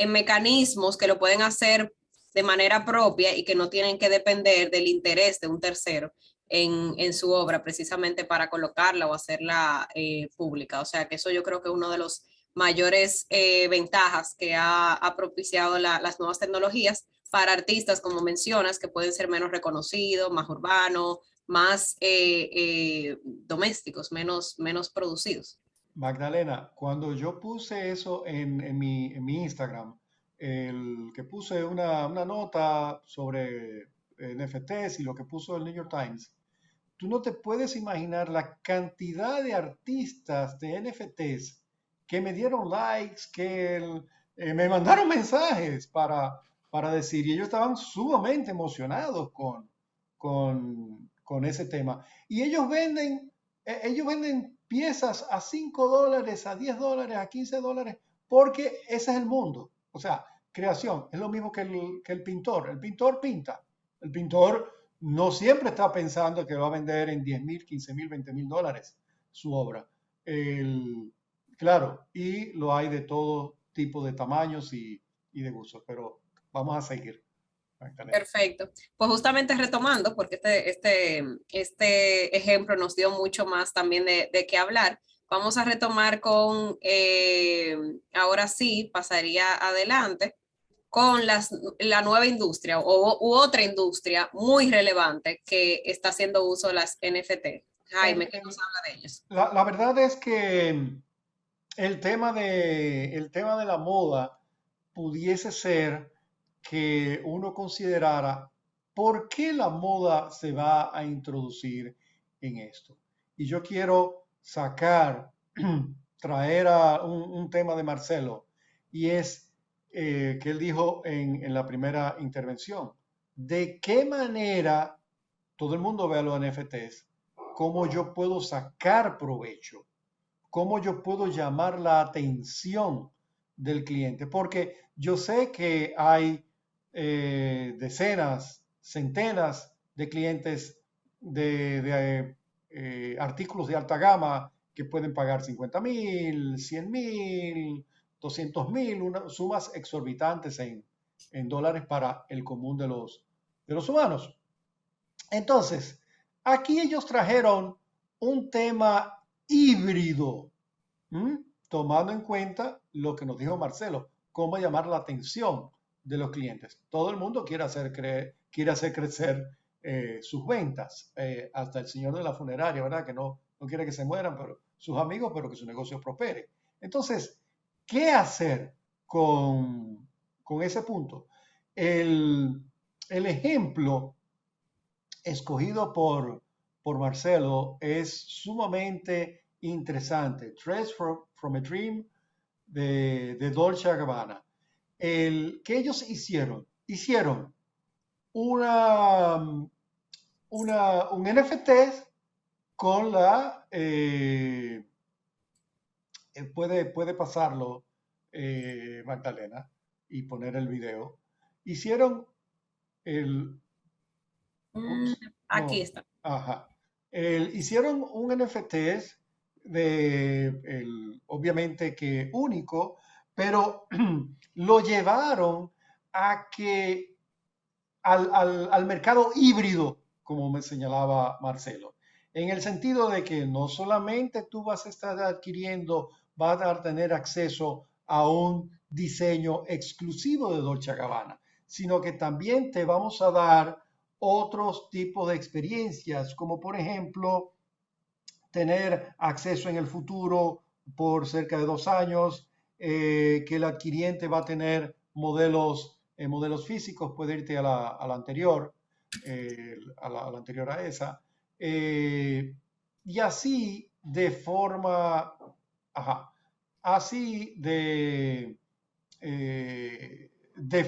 mecanismos que lo pueden hacer de manera propia y que no tienen que depender del interés de un tercero en su obra, precisamente para colocarla o hacerla pública. O sea que eso yo creo que es uno de los mayores ventajas que ha propiciado las nuevas tecnologías para artistas, como mencionas, que pueden ser menos reconocidos, más urbanos, más domésticos, menos producidos. Magdalena, cuando yo puse eso en mi Instagram, que puse una nota sobre NFTs y lo que puso el New York Times, tú no te puedes imaginar la cantidad de artistas de NFTs que me dieron likes, me mandaron mensajes para decir, y ellos estaban sumamente emocionados con ese tema. Y ellos venden piezas a $5, a $10, a $15, porque ese es el mundo. O sea, creación, es lo mismo que el pintor. El pintor pinta. El pintor no siempre está pensando que va a vender en 10,000, 15,000, 20,000 dólares su obra. Claro, y lo hay de todo tipo de tamaños y de gustos, pero vamos a seguir. Perfecto. Pues justamente retomando, porque este ejemplo nos dio mucho más también de qué hablar, vamos a retomar con, ahora sí, pasaría adelante con la nueva industria u otra industria muy relevante que está haciendo uso de las NFT. Jaime, ¿qué nos habla de ellos? La verdad es que el tema de la moda pudiese ser que uno considerara por qué la moda se va a introducir en esto. Y yo quiero traer a un tema de Marcelo, y es que él dijo en la primera intervención, ¿de qué manera todo el mundo ve a los NFTs? ¿Cómo yo puedo sacar provecho? ¿Cómo yo puedo llamar la atención del cliente? Porque yo sé que hay decenas, centenas de clientes de artículos de alta gama que pueden pagar 50,000, 100,000, 200,000, sumas exorbitantes en dólares para el común de los humanos. Entonces, aquí ellos trajeron un tema híbrido, tomando en cuenta lo que nos dijo Marcelo, cómo llamar la atención de los clientes. Todo el mundo quiere hacer crecer sus ventas, hasta el señor de la funeraria, ¿verdad? Que no quiere que se mueran pero sus amigos, pero que su negocio prospere. Entonces, ¿qué hacer con ese punto? El ejemplo escogido por Marcelo es sumamente interesante. Dress from a Dream de Dolce & Gabbana. ¿Qué ellos hicieron? Hicieron un NFT con la... puede pasarlo, Magdalena, y poner el video. Hicieron el... Mm, aquí No, está. ajá. Hicieron un NFT obviamente que único, pero lo llevaron a que al mercado híbrido, como me señalaba Marcelo, en el sentido de que no solamente tú vas a estar adquiriendo, vas a tener acceso a un diseño exclusivo de Dolce & Gabbana, sino que también te vamos a dar otros tipos de experiencias, como por ejemplo tener acceso en el futuro por cerca de 2 años, que el adquiriente va a tener modelos físicos, puede irte a la anterior, a la anterior a esa, y así de forma, así de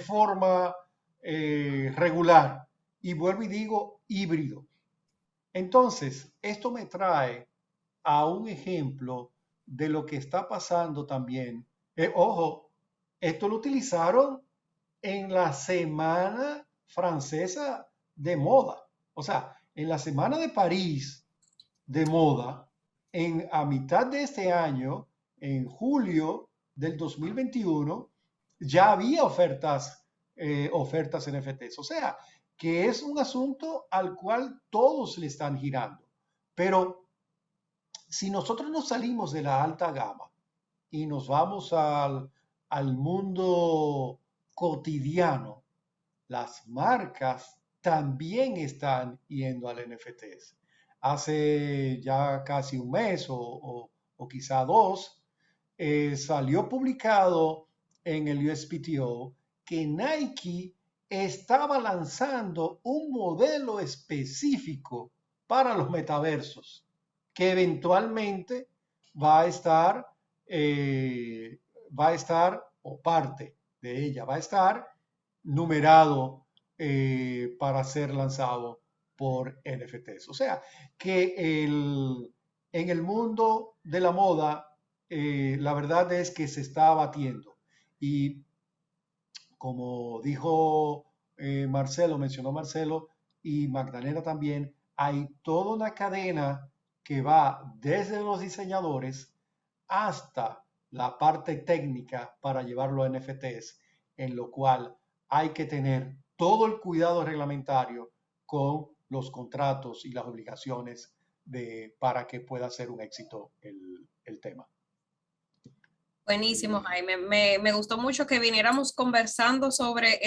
forma regular. Y vuelvo y digo híbrido. Entonces, esto me trae a un ejemplo de lo que está pasando también. Ojo, esto lo utilizaron en la Semana Francesa de Moda. O sea, en la Semana de París de Moda, a mitad de este año, en julio del 2021, ya había ofertas NFTs. O sea, que es un asunto al cual todos le están girando. Pero si nosotros nos salimos de la alta gama y nos vamos al mundo cotidiano, las marcas también están yendo al NFTs. Hace ya casi un mes o quizá 2, salió publicado en el USPTO que Nike estaba lanzando un modelo específico para los metaversos, que eventualmente va a estar, o parte de ella va a estar numerado para ser lanzado por NFTs. O sea, que en el mundo de la moda, la verdad es que se está abatiendo. Y como dijo mencionó Marcelo y Magdalena también, hay toda una cadena que va desde los diseñadores hasta la parte técnica para llevarlo a NFTs, en lo cual hay que tener todo el cuidado reglamentario con los contratos y las obligaciones para que pueda ser un éxito el tema. Buenísimo, Jaime. Me gustó mucho que viniéramos conversando sobre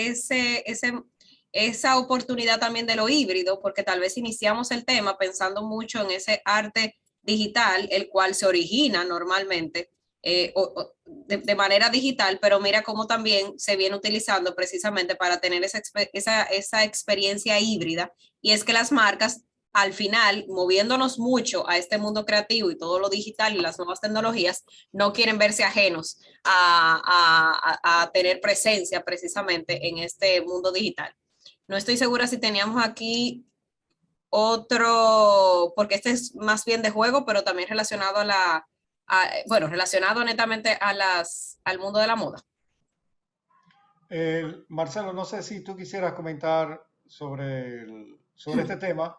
esa oportunidad también de lo híbrido, porque tal vez iniciamos el tema pensando mucho en ese arte digital, el cual se origina normalmente de manera digital, pero mira cómo también se viene utilizando precisamente para tener esa experiencia híbrida. Y es que las marcas al final, moviéndonos mucho a este mundo creativo y todo lo digital y las nuevas tecnologías, no quieren verse ajenos a tener presencia precisamente en este mundo digital. No estoy segura si teníamos aquí otro, porque este es más bien de juego, pero también relacionado relacionado netamente al mundo de la moda. Marcelo, no sé si tú quisieras comentar sobre este tema,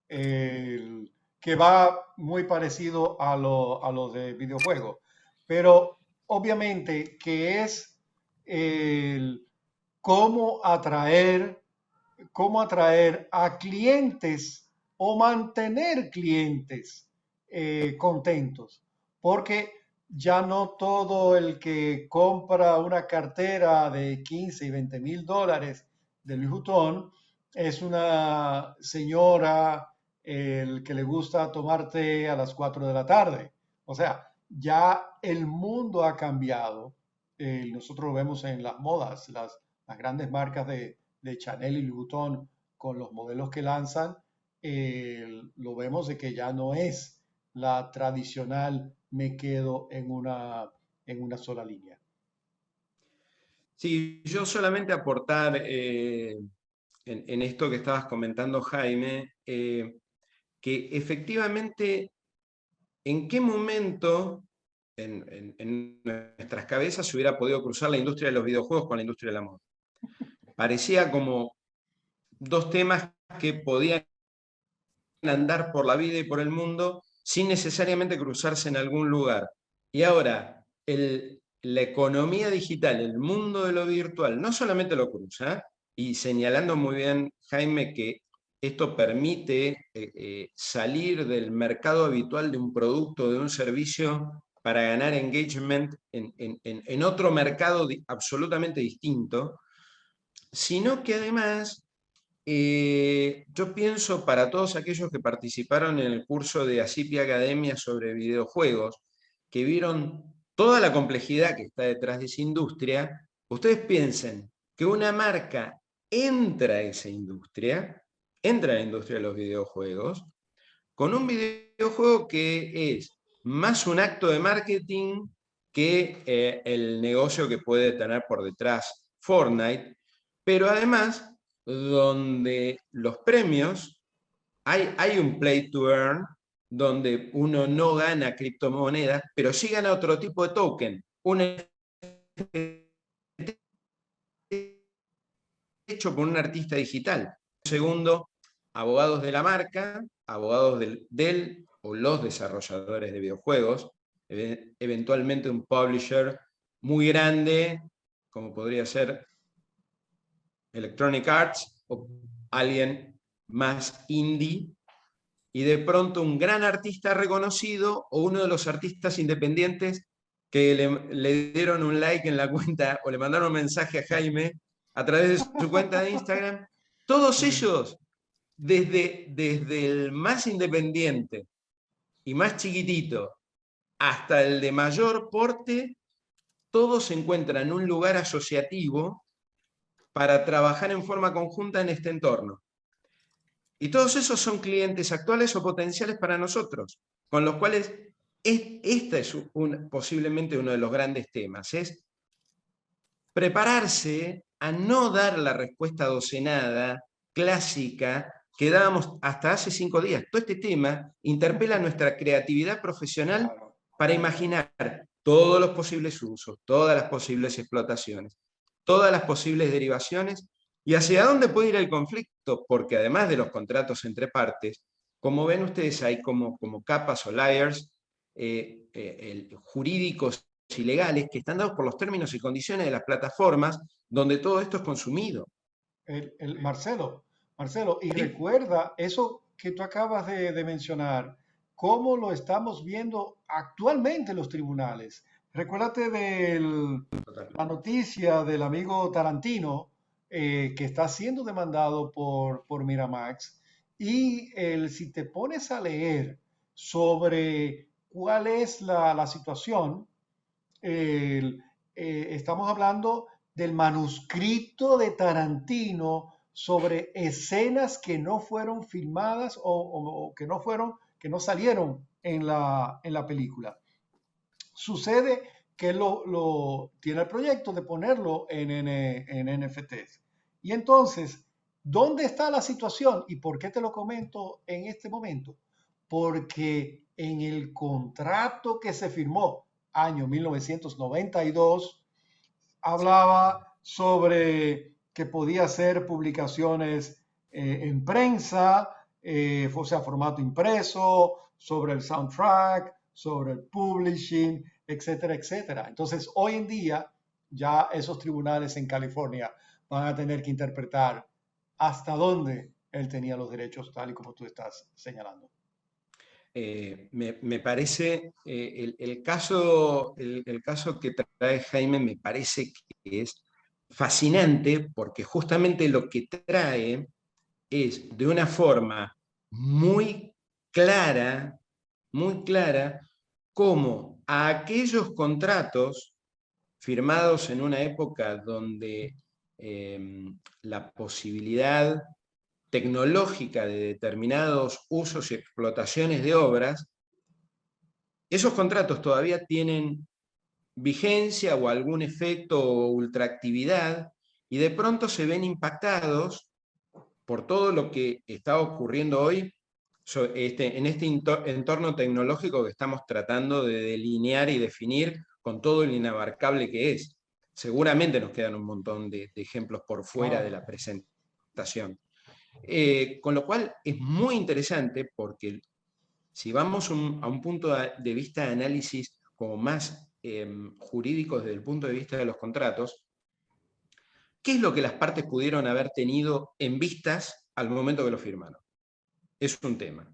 que va muy parecido a lo de videojuegos, pero obviamente que es cómo atraer, a clientes o mantener clientes contentos. Porque ya no todo el que compra una cartera de 15 y 20 mil dólares de Louis Vuitton es una señora el que le gusta tomar té a las 4 de la tarde. O sea, ya el mundo ha cambiado. Nosotros lo vemos en las modas, las grandes marcas de Chanel y Louis Vuitton con los modelos que lanzan, lo vemos de que ya no es la tradicional me quedo en una sola línea. Sí, yo solamente aportar en esto que estabas comentando, Jaime, que efectivamente, ¿en qué momento en nuestras cabezas se hubiera podido cruzar la industria de los videojuegos con la industria de la moda? Parecía como dos temas que podían andar por la vida y por el mundo sin necesariamente cruzarse en algún lugar. Y ahora, la economía digital, el mundo de lo virtual, no solamente lo cruza, y señalando muy bien, Jaime, que esto permite salir del mercado habitual de un producto, de un servicio, para ganar engagement en otro mercado absolutamente distinto, sino que además yo pienso para todos aquellos que participaron en el curso de ASIPI Academia sobre videojuegos, que vieron toda la complejidad que está detrás de esa industria, ustedes piensen que una marca entra a esa industria, entra a la industria de los videojuegos, con un videojuego que es más un acto de marketing que el negocio que puede tener por detrás Fortnite, pero además donde los premios, hay un play to earn, donde uno no gana criptomonedas, pero sí gana otro tipo de token, un hecho por un artista digital. Segundo, abogados de la marca, abogados del o los desarrolladores de videojuegos, eventualmente un publisher muy grande, como podría ser Electronic Arts, o alguien más indie, y de pronto un gran artista reconocido o uno de los artistas independientes que le dieron un like en la cuenta o le mandaron un mensaje a Jaime a través de su cuenta de Instagram. Todos ellos, desde el más independiente y más chiquitito hasta el de mayor porte, todos se encuentran en un lugar asociativo para trabajar en forma conjunta en este entorno. Y todos esos son clientes actuales o potenciales para nosotros, con los cuales este es posiblemente uno de los grandes temas, es prepararse a no dar la respuesta docenada, clásica, que dábamos hasta hace 5 días. Todo este tema interpela nuestra creatividad profesional Claro. para imaginar todos los posibles usos, todas las posibles explotaciones, todas las posibles derivaciones y hacia dónde puede ir el conflicto, porque además de los contratos entre partes, como ven ustedes, hay como capas o layers jurídicos y legales que están dados por los términos y condiciones de las plataformas donde todo esto es consumido. Marcelo, y ¿Sí? recuerda eso que tú acabas de mencionar, cómo lo estamos viendo actualmente en los tribunales. Recuérdate de la noticia del amigo Tarantino, que está siendo demandado por Miramax. Y si te pones a leer sobre cuál es la situación, estamos hablando del manuscrito de Tarantino sobre escenas que no fueron filmadas o que no salieron en la película. Sucede que él tiene el proyecto de ponerlo en NFTs. Y entonces, ¿dónde está la situación? ¿Y por qué te lo comento en este momento? Porque en el contrato que se firmó año 1992, hablaba sobre que podía hacer publicaciones en prensa, o sea, formato impreso, sobre el soundtrack, sobre el publishing, etcétera, etcétera. Entonces, hoy en día, ya esos tribunales en California van a tener que interpretar hasta dónde él tenía los derechos, tal y como tú estás señalando. Me parece, el caso que trae Jaime me parece que es fascinante porque justamente lo que trae es de una forma muy clara, muy clara, cómo a aquellos contratos firmados en una época donde la posibilidad tecnológica de determinados usos y explotaciones de obras, esos contratos todavía tienen vigencia o algún efecto o ultraactividad y de pronto se ven impactados por todo lo que está ocurriendo hoy en este entorno tecnológico que estamos tratando de delinear y definir con todo lo inabarcable que es. Seguramente nos quedan un montón de ejemplos por fuera de la presentación. Con lo cual es muy interesante porque si vamos a un punto de vista de análisis como más jurídico desde el punto de vista de los contratos, ¿qué es lo que las partes pudieron haber tenido en vistas al momento que lo firmaron? Es un tema.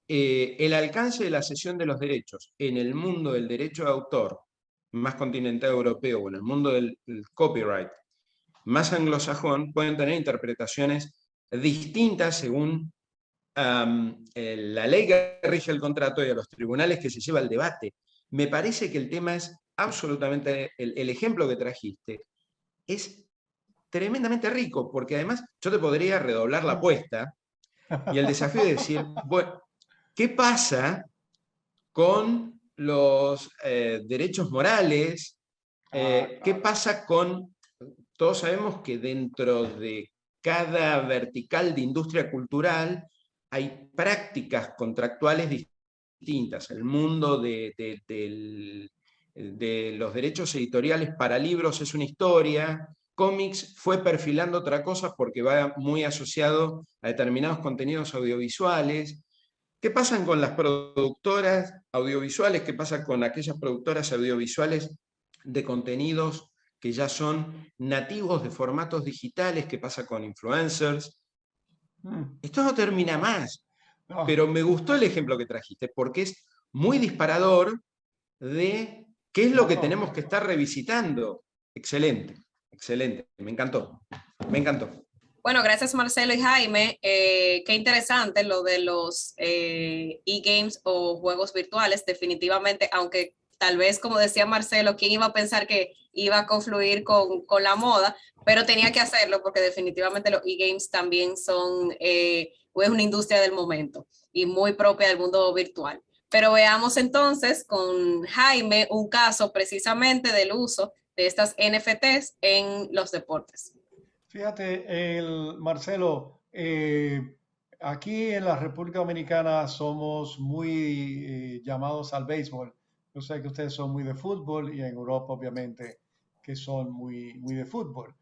El alcance de la cesión de los derechos en el mundo del derecho de autor más continental europeo o en el mundo del copyright más anglosajón pueden tener interpretaciones distintas según la ley que rige el contrato y a los tribunales que se lleva el debate. Me parece que el tema es absolutamente, el ejemplo que trajiste es tremendamente rico, porque además yo te podría redoblar la apuesta y el desafío de decir, bueno, ¿qué pasa con los derechos morales? ¿Qué pasa con, todos sabemos que dentro de cada vertical de industria cultural hay prácticas contractuales distintas. El mundo de los derechos editoriales para libros es una historia, cómics fue perfilando otra cosa porque va muy asociado a determinados contenidos audiovisuales. ¿Qué pasa con las productoras audiovisuales? ¿Qué pasa con aquellas productoras audiovisuales de contenidos que ya son nativos de formatos digitales? ¿Qué pasa con influencers? Esto no termina más, pero me gustó el ejemplo que trajiste porque es muy disparador de qué es lo que tenemos que estar revisitando. Excelente, excelente, me encantó, me encantó. Bueno, gracias Marcelo y Jaime. Qué interesante lo de los e-games o juegos virtuales. Definitivamente, aunque tal vez, como decía Marcelo, ¿quién iba a pensar que iba a confluir con la moda? Pero tenía que hacerlo porque definitivamente los e-games también son pues una industria del momento y muy propia del mundo virtual. Pero veamos entonces con Jaime un caso precisamente del uso de estas NFTs en los deportes. Fíjate, Marcelo, aquí en la República Dominicana somos muy llamados al béisbol. Yo sé que ustedes son muy de fútbol y en Europa obviamente que son muy de fútbol.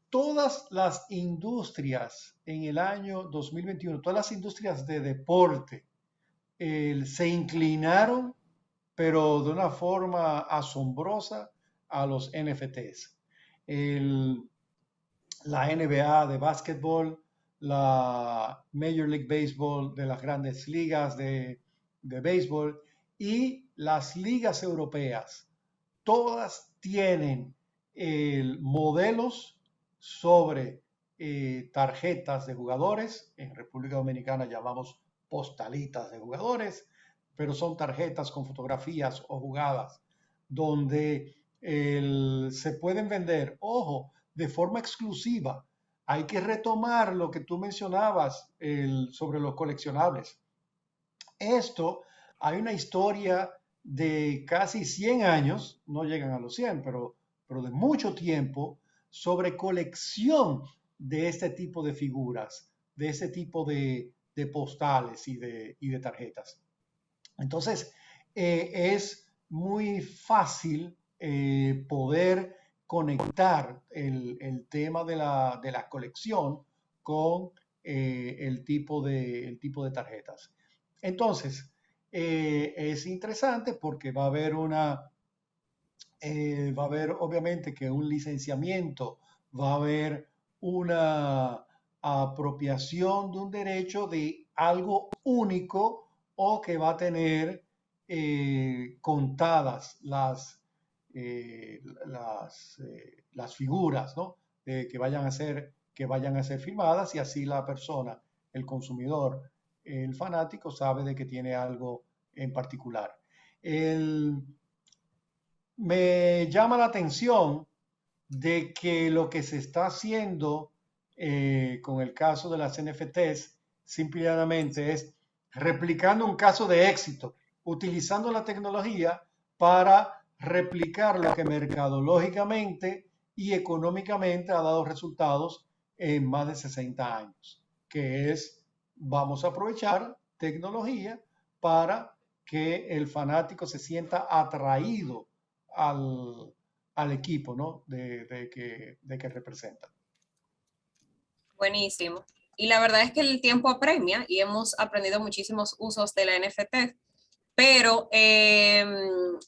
Todas las industrias en el año 2021, todas las industrias de deporte, se inclinaron, pero de una forma asombrosa, a los NFTs. La NBA de básquetbol, la Major League Baseball de las grandes ligas de béisbol y las ligas europeas. Todas tienen modelos sobre tarjetas de jugadores. En República Dominicana llamamos postalitas de jugadores, pero son tarjetas con fotografías o jugadas donde se pueden vender, ojo, de forma exclusiva. Hay que retomar lo que tú mencionabas sobre los coleccionables. Esto, hay una historia de casi 100 años, no llegan a los 100, pero de mucho tiempo, sobre colección de este tipo de figuras, de este tipo de postales y de tarjetas. Entonces, es muy fácil poder conectar el tema de la colección con el tipo de tarjetas. Entonces, es interesante porque va a haber obviamente que un licenciamiento va a haber una apropiación de un derecho de algo único o que va a tener contadas las figuras, ¿no? Que vayan a ser firmadas y así la persona, el consumidor, el fanático sabe de que tiene algo en particular. Me llama la atención de que lo que se está haciendo con el caso de las NFTs simplemente es replicando un caso de éxito, utilizando la tecnología para replicar lo que mercadológicamente y económicamente ha dado resultados en más de 60 años, que es vamos a aprovechar tecnología para que el fanático se sienta atraído al, al equipo, ¿no? de que representa. Buenísimo. Y la verdad es que el tiempo apremia y hemos aprendido muchísimos usos de la NFT, pero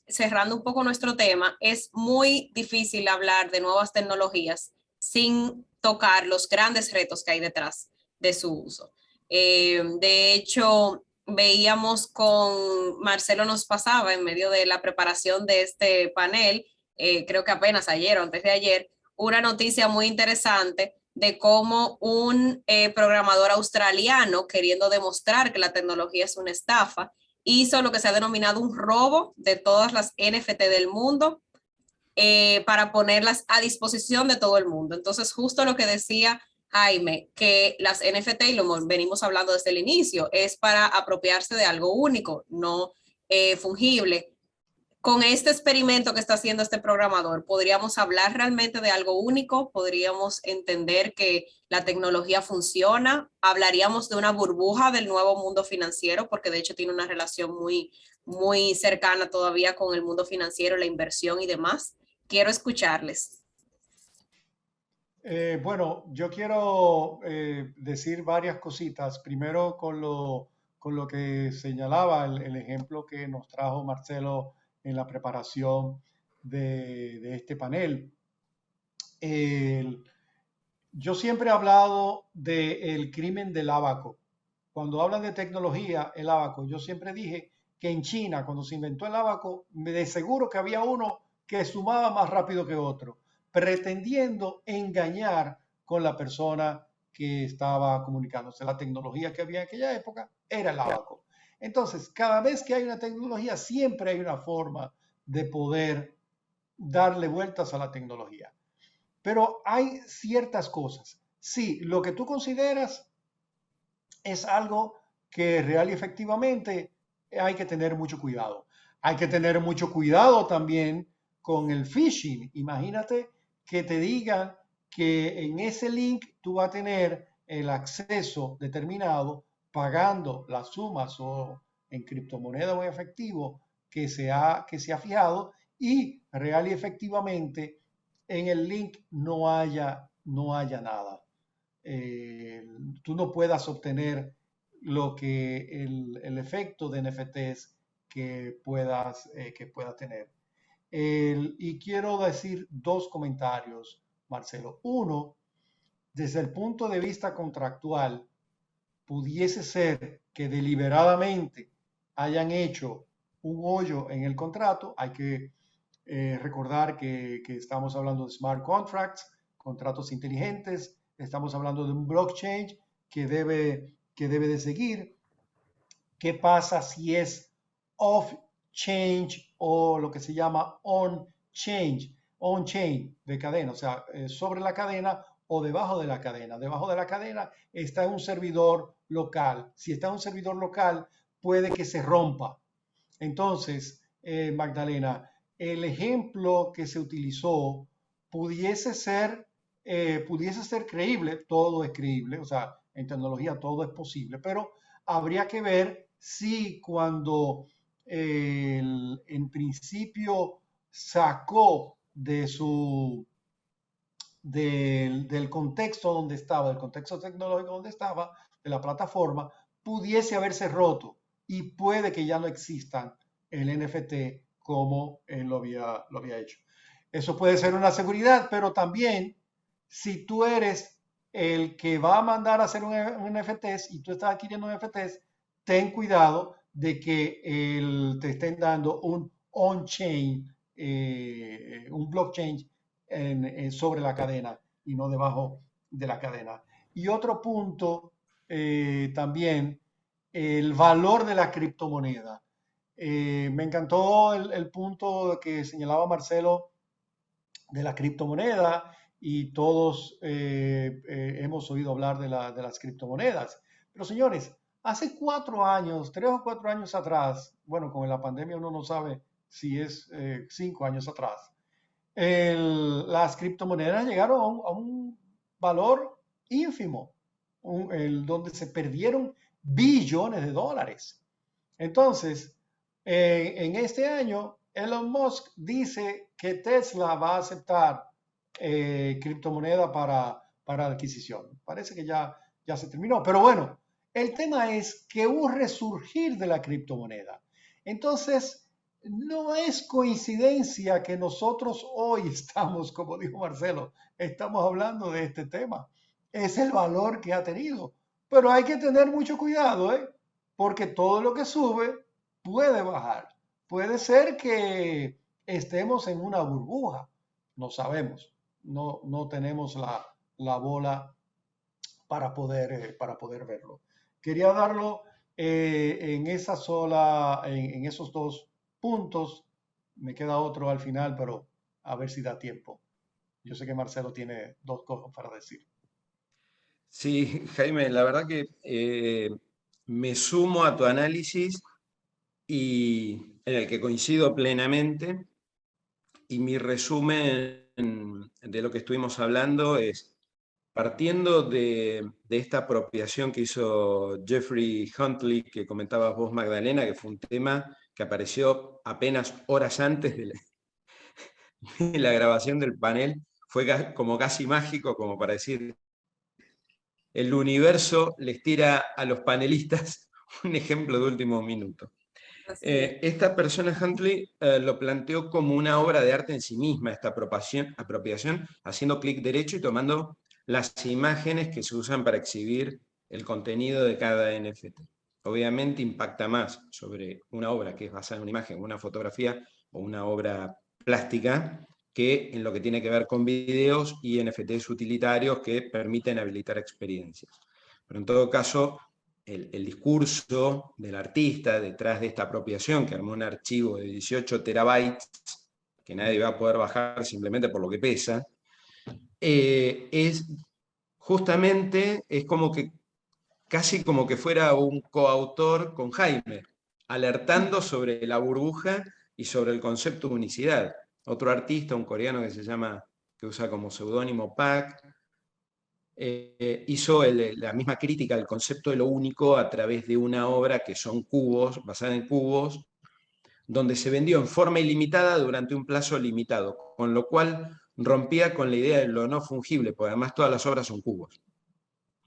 cerrando un poco nuestro tema, es muy difícil hablar de nuevas tecnologías sin tocar los grandes retos que hay detrás de su uso. De hecho, veíamos con Marcelo nos pasaba en medio de la preparación de este panel, creo que apenas ayer o antes de ayer, una noticia muy interesante de cómo un programador australiano, queriendo demostrar que la tecnología es una estafa, hizo lo que se ha denominado un robo de todas las NFT del mundo para ponerlas a disposición de todo el mundo. Entonces, justo lo que decía Jaime, que las NFT, y lo venimos hablando desde el inicio, es para apropiarse de algo único, no fungible. Con este experimento que está haciendo este programador, ¿podríamos hablar realmente de algo único? ¿Podríamos entender que la tecnología funciona? ¿Hablaríamos de una burbuja del nuevo mundo financiero? Porque de hecho tiene una relación muy cercana todavía con el mundo financiero, la inversión y demás. Quiero escucharles. Bueno, yo quiero decir varias cositas. Primero con lo que señalaba el ejemplo que nos trajo Marcelo en la preparación de este panel. El, yo siempre he hablado del crimen del ábaco. Cuando hablan de tecnología, el ábaco, yo siempre dije que en China, cuando se inventó el ábaco, de seguro que había uno que sumaba más rápido que otro, pretendiendo engañar con la persona que estaba comunicándose. La tecnología que había en aquella época era el ábaco. Entonces, cada vez que hay una tecnología, siempre hay una forma de poder darle vueltas a la tecnología. Pero hay ciertas cosas. Sí, lo que tú consideras es algo que real y efectivamente hay que tener mucho cuidado. Hay que tener mucho cuidado también con el phishing. Imagínate que te digan que en ese link tú vas a tener el acceso determinado pagando las sumas o en criptomoneda o en efectivo que se ha fijado y real y efectivamente en el link no haya nada. Eh, Tú no puedas obtener lo que el efecto de NFTs que puedas tener. Y quiero decir dos comentarios, Marcelo. Uno, desde el punto de vista contractual, pudiese ser que deliberadamente hayan hecho un hoyo en el contrato. Hay que recordar que estamos hablando de smart contracts, contratos inteligentes, estamos hablando de un blockchain que debe de seguir. ¿Qué pasa si es off-chain o lo que se llama on-chain? On-chain de cadena, o sea, sobre la cadena o debajo de la cadena. Debajo de la cadena está un servidor local. Si está un servidor local, puede que se rompa. Entonces, Magdalena, el ejemplo que se utilizó pudiese ser creíble, todo es creíble, o sea, en tecnología todo es posible, pero habría que ver si cuando en principio sacó del contexto donde estaba, del contexto tecnológico donde estaba, de la plataforma, pudiese haberse roto y puede que ya no existan el NFT como él lo había hecho. Eso puede ser una seguridad, pero también si tú eres el que va a mandar a hacer un NFTs y tú estás adquiriendo NFTs, ten cuidado de que te estén dando un on-chain, un blockchain sobre la cadena y no debajo de la cadena. Y otro punto también, el valor de la criptomoneda. Me encantó el punto que señalaba Marcelo de la criptomoneda y todos hemos oído hablar de las criptomonedas. Pero señores, hace 4 años, 3 o 4 años atrás, bueno, con la pandemia uno no sabe si es 5 años atrás, las criptomonedas llegaron a un valor ínfimo, donde se perdieron billones de dólares. Entonces, en este año, Elon Musk dice que Tesla va a aceptar criptomoneda para adquisición. Parece que ya se terminó. Pero bueno, el tema es que hubo resurgir de la criptomoneda. Entonces, no es coincidencia que nosotros hoy estamos, como dijo Marcelo, estamos hablando de este tema. Es el valor que ha tenido. Pero hay que tener mucho cuidado, ¿eh? Porque todo lo que sube puede bajar. Puede ser que estemos en una burbuja, no sabemos, no tenemos la bola para poder verlo. Quería darlo en esos dos puntos. Me queda otro al final, pero a ver si da tiempo. Yo sé que Marcelo tiene dos cosas para decir. Sí, Jaime, la verdad que me sumo a tu análisis y en el que coincido plenamente. Y mi resumen de lo que estuvimos hablando es, partiendo de esta apropiación que hizo Jeffrey Huntley, que comentabas vos, Magdalena, que fue un tema que apareció apenas horas antes de la grabación del panel, fue como casi mágico, como para decir, el universo les tira a los panelistas un ejemplo de último minuto. Así es. Esta persona, Huntley, lo planteó como una obra de arte en sí misma, esta apropiación, haciendo clic derecho y tomando las imágenes que se usan para exhibir el contenido de cada NFT. Obviamente impacta más sobre una obra que es basada en una imagen, una fotografía o una obra plástica, que en lo que tiene que ver con videos y NFTs utilitarios que permiten habilitar experiencias. Pero en todo caso, el discurso del artista detrás de esta apropiación, que armó un archivo de 18 terabytes, que nadie va a poder bajar simplemente por lo que pesa, es justamente, es como que casi como que fuera un coautor con Jaime, alertando sobre la burbuja y sobre el concepto de unicidad. Otro artista, un coreano que usa como seudónimo Pak, hizo la misma crítica al concepto de lo único a través de una obra que son cubos, basada en cubos, donde se vendió en forma ilimitada durante un plazo limitado, con lo cual rompía con la idea de lo no fungible, porque además todas las obras son cubos.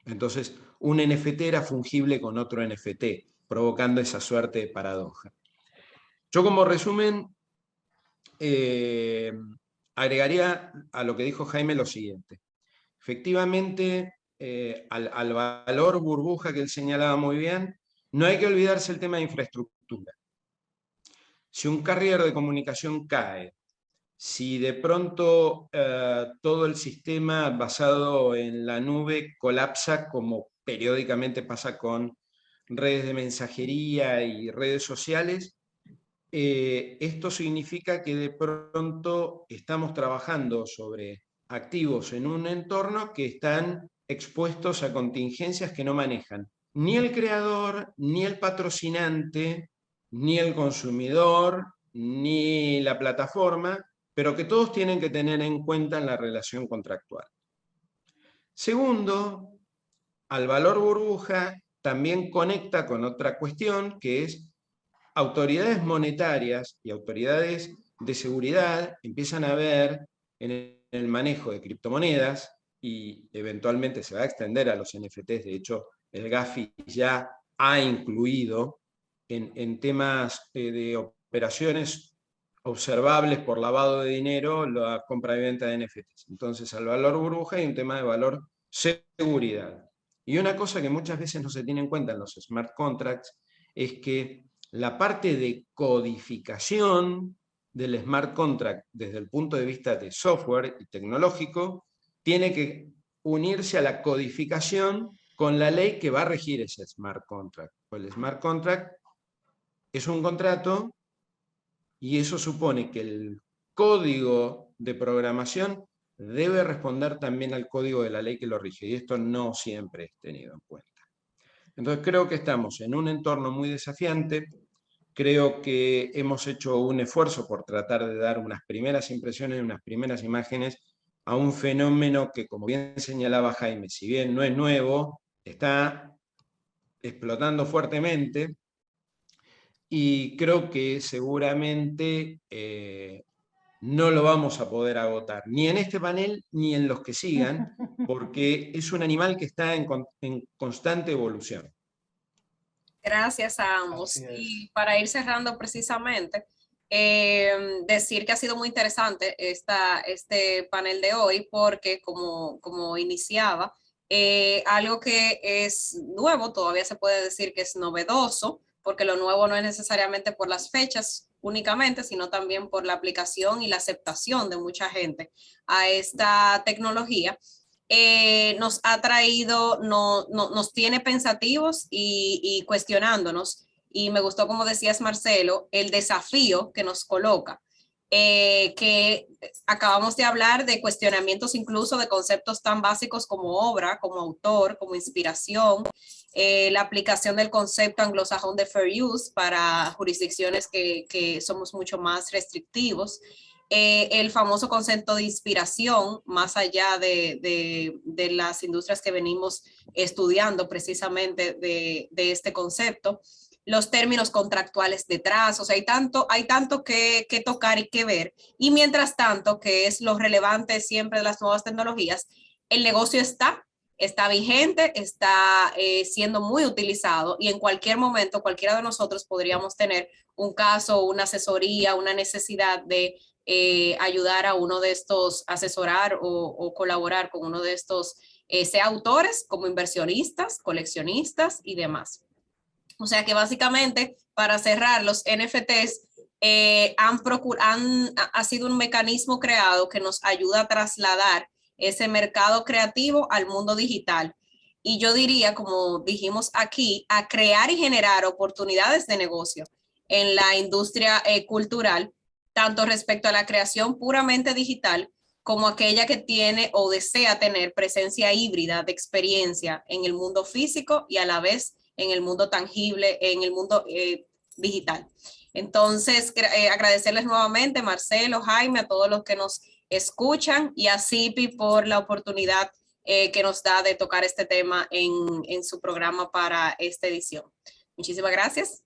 Entonces, un NFT era fungible con otro NFT, provocando esa suerte de paradoja. Yo como resumen, agregaría a lo que dijo Jaime lo siguiente. Efectivamente, al valor burbuja que él señalaba muy bien, no hay que olvidarse el tema de infraestructura. Si un carrier de comunicación cae, si de pronto todo el sistema basado en la nube colapsa, como periódicamente pasa con redes de mensajería y redes sociales, esto significa que de pronto estamos trabajando sobre activos en un entorno que están expuestos a contingencias que no manejan ni el creador, ni el patrocinante, ni el consumidor, ni la plataforma, pero que todos tienen que tener en cuenta en la relación contractual. Segundo, al valor burbuja también conecta con otra cuestión, que es autoridades monetarias y autoridades de seguridad empiezan a ver en el manejo de criptomonedas, y eventualmente se va a extender a los NFTs. De hecho, el Gafi ya ha incluido en temas de operaciones observables por lavado de dinero la compra y venta de NFTs. Entonces, al valor burbuja hay un tema de valor seguridad. Y una cosa que muchas veces no se tiene en cuenta en los smart contracts es que la parte de codificación del smart contract desde el punto de vista de software y tecnológico tiene que unirse a la codificación con la ley que va a regir ese smart contract. El smart contract es un contrato y eso supone que el código de programación debe responder también al código de la ley que lo rige, y esto no siempre es tenido en cuenta. Entonces creo que estamos en un entorno muy desafiante, creo que hemos hecho un esfuerzo por tratar de dar unas primeras impresiones, unas primeras imágenes a un fenómeno que, como bien señalaba Jaime, si bien no es nuevo, está explotando fuertemente, y creo que seguramente no lo vamos a poder agotar, ni en este panel ni en los que sigan, porque es un animal que está en constante evolución. Gracias a ambos. Y para ir cerrando precisamente, decir que ha sido muy interesante este panel de hoy porque como iniciaba, algo que es nuevo, todavía se puede decir que es novedoso, porque lo nuevo no es necesariamente por las fechas únicamente, sino también por la aplicación y la aceptación de mucha gente a esta tecnología. Nos ha traído, nos tiene pensativos y cuestionándonos. Y me gustó, como decías, Marcelo, el desafío que nos coloca, que acabamos de hablar de cuestionamientos incluso de conceptos tan básicos como obra, como autor, como inspiración, la aplicación del concepto anglosajón de fair use para jurisdicciones que somos mucho más restrictivos. El famoso concepto de inspiración, más allá de las industrias que venimos estudiando precisamente de este concepto, los términos contractuales detrás, o sea, hay tanto que tocar y que ver, y mientras tanto, que es lo relevante siempre de las nuevas tecnologías, el negocio está vigente, está siendo muy utilizado, y en cualquier momento cualquiera de nosotros podríamos tener un caso, una asesoría, una necesidad de ayudar a uno de estos, asesorar o colaborar con uno de estos, sea autores como inversionistas, coleccionistas y demás. O sea que básicamente, para cerrar, los NFTs ha sido un mecanismo creado que nos ayuda a trasladar ese mercado creativo al mundo digital. Y yo diría, como dijimos aquí, a crear y generar oportunidades de negocio en la industria cultural, tanto respecto a la creación puramente digital como aquella que tiene o desea tener presencia híbrida de experiencia en el mundo físico y a la vez en el mundo tangible, en el mundo digital. Entonces, agradecerles nuevamente, Marcelo, Jaime, a todos los que nos escuchan, y a CIPI por la oportunidad que nos da de tocar este tema en su programa para esta edición. Muchísimas gracias.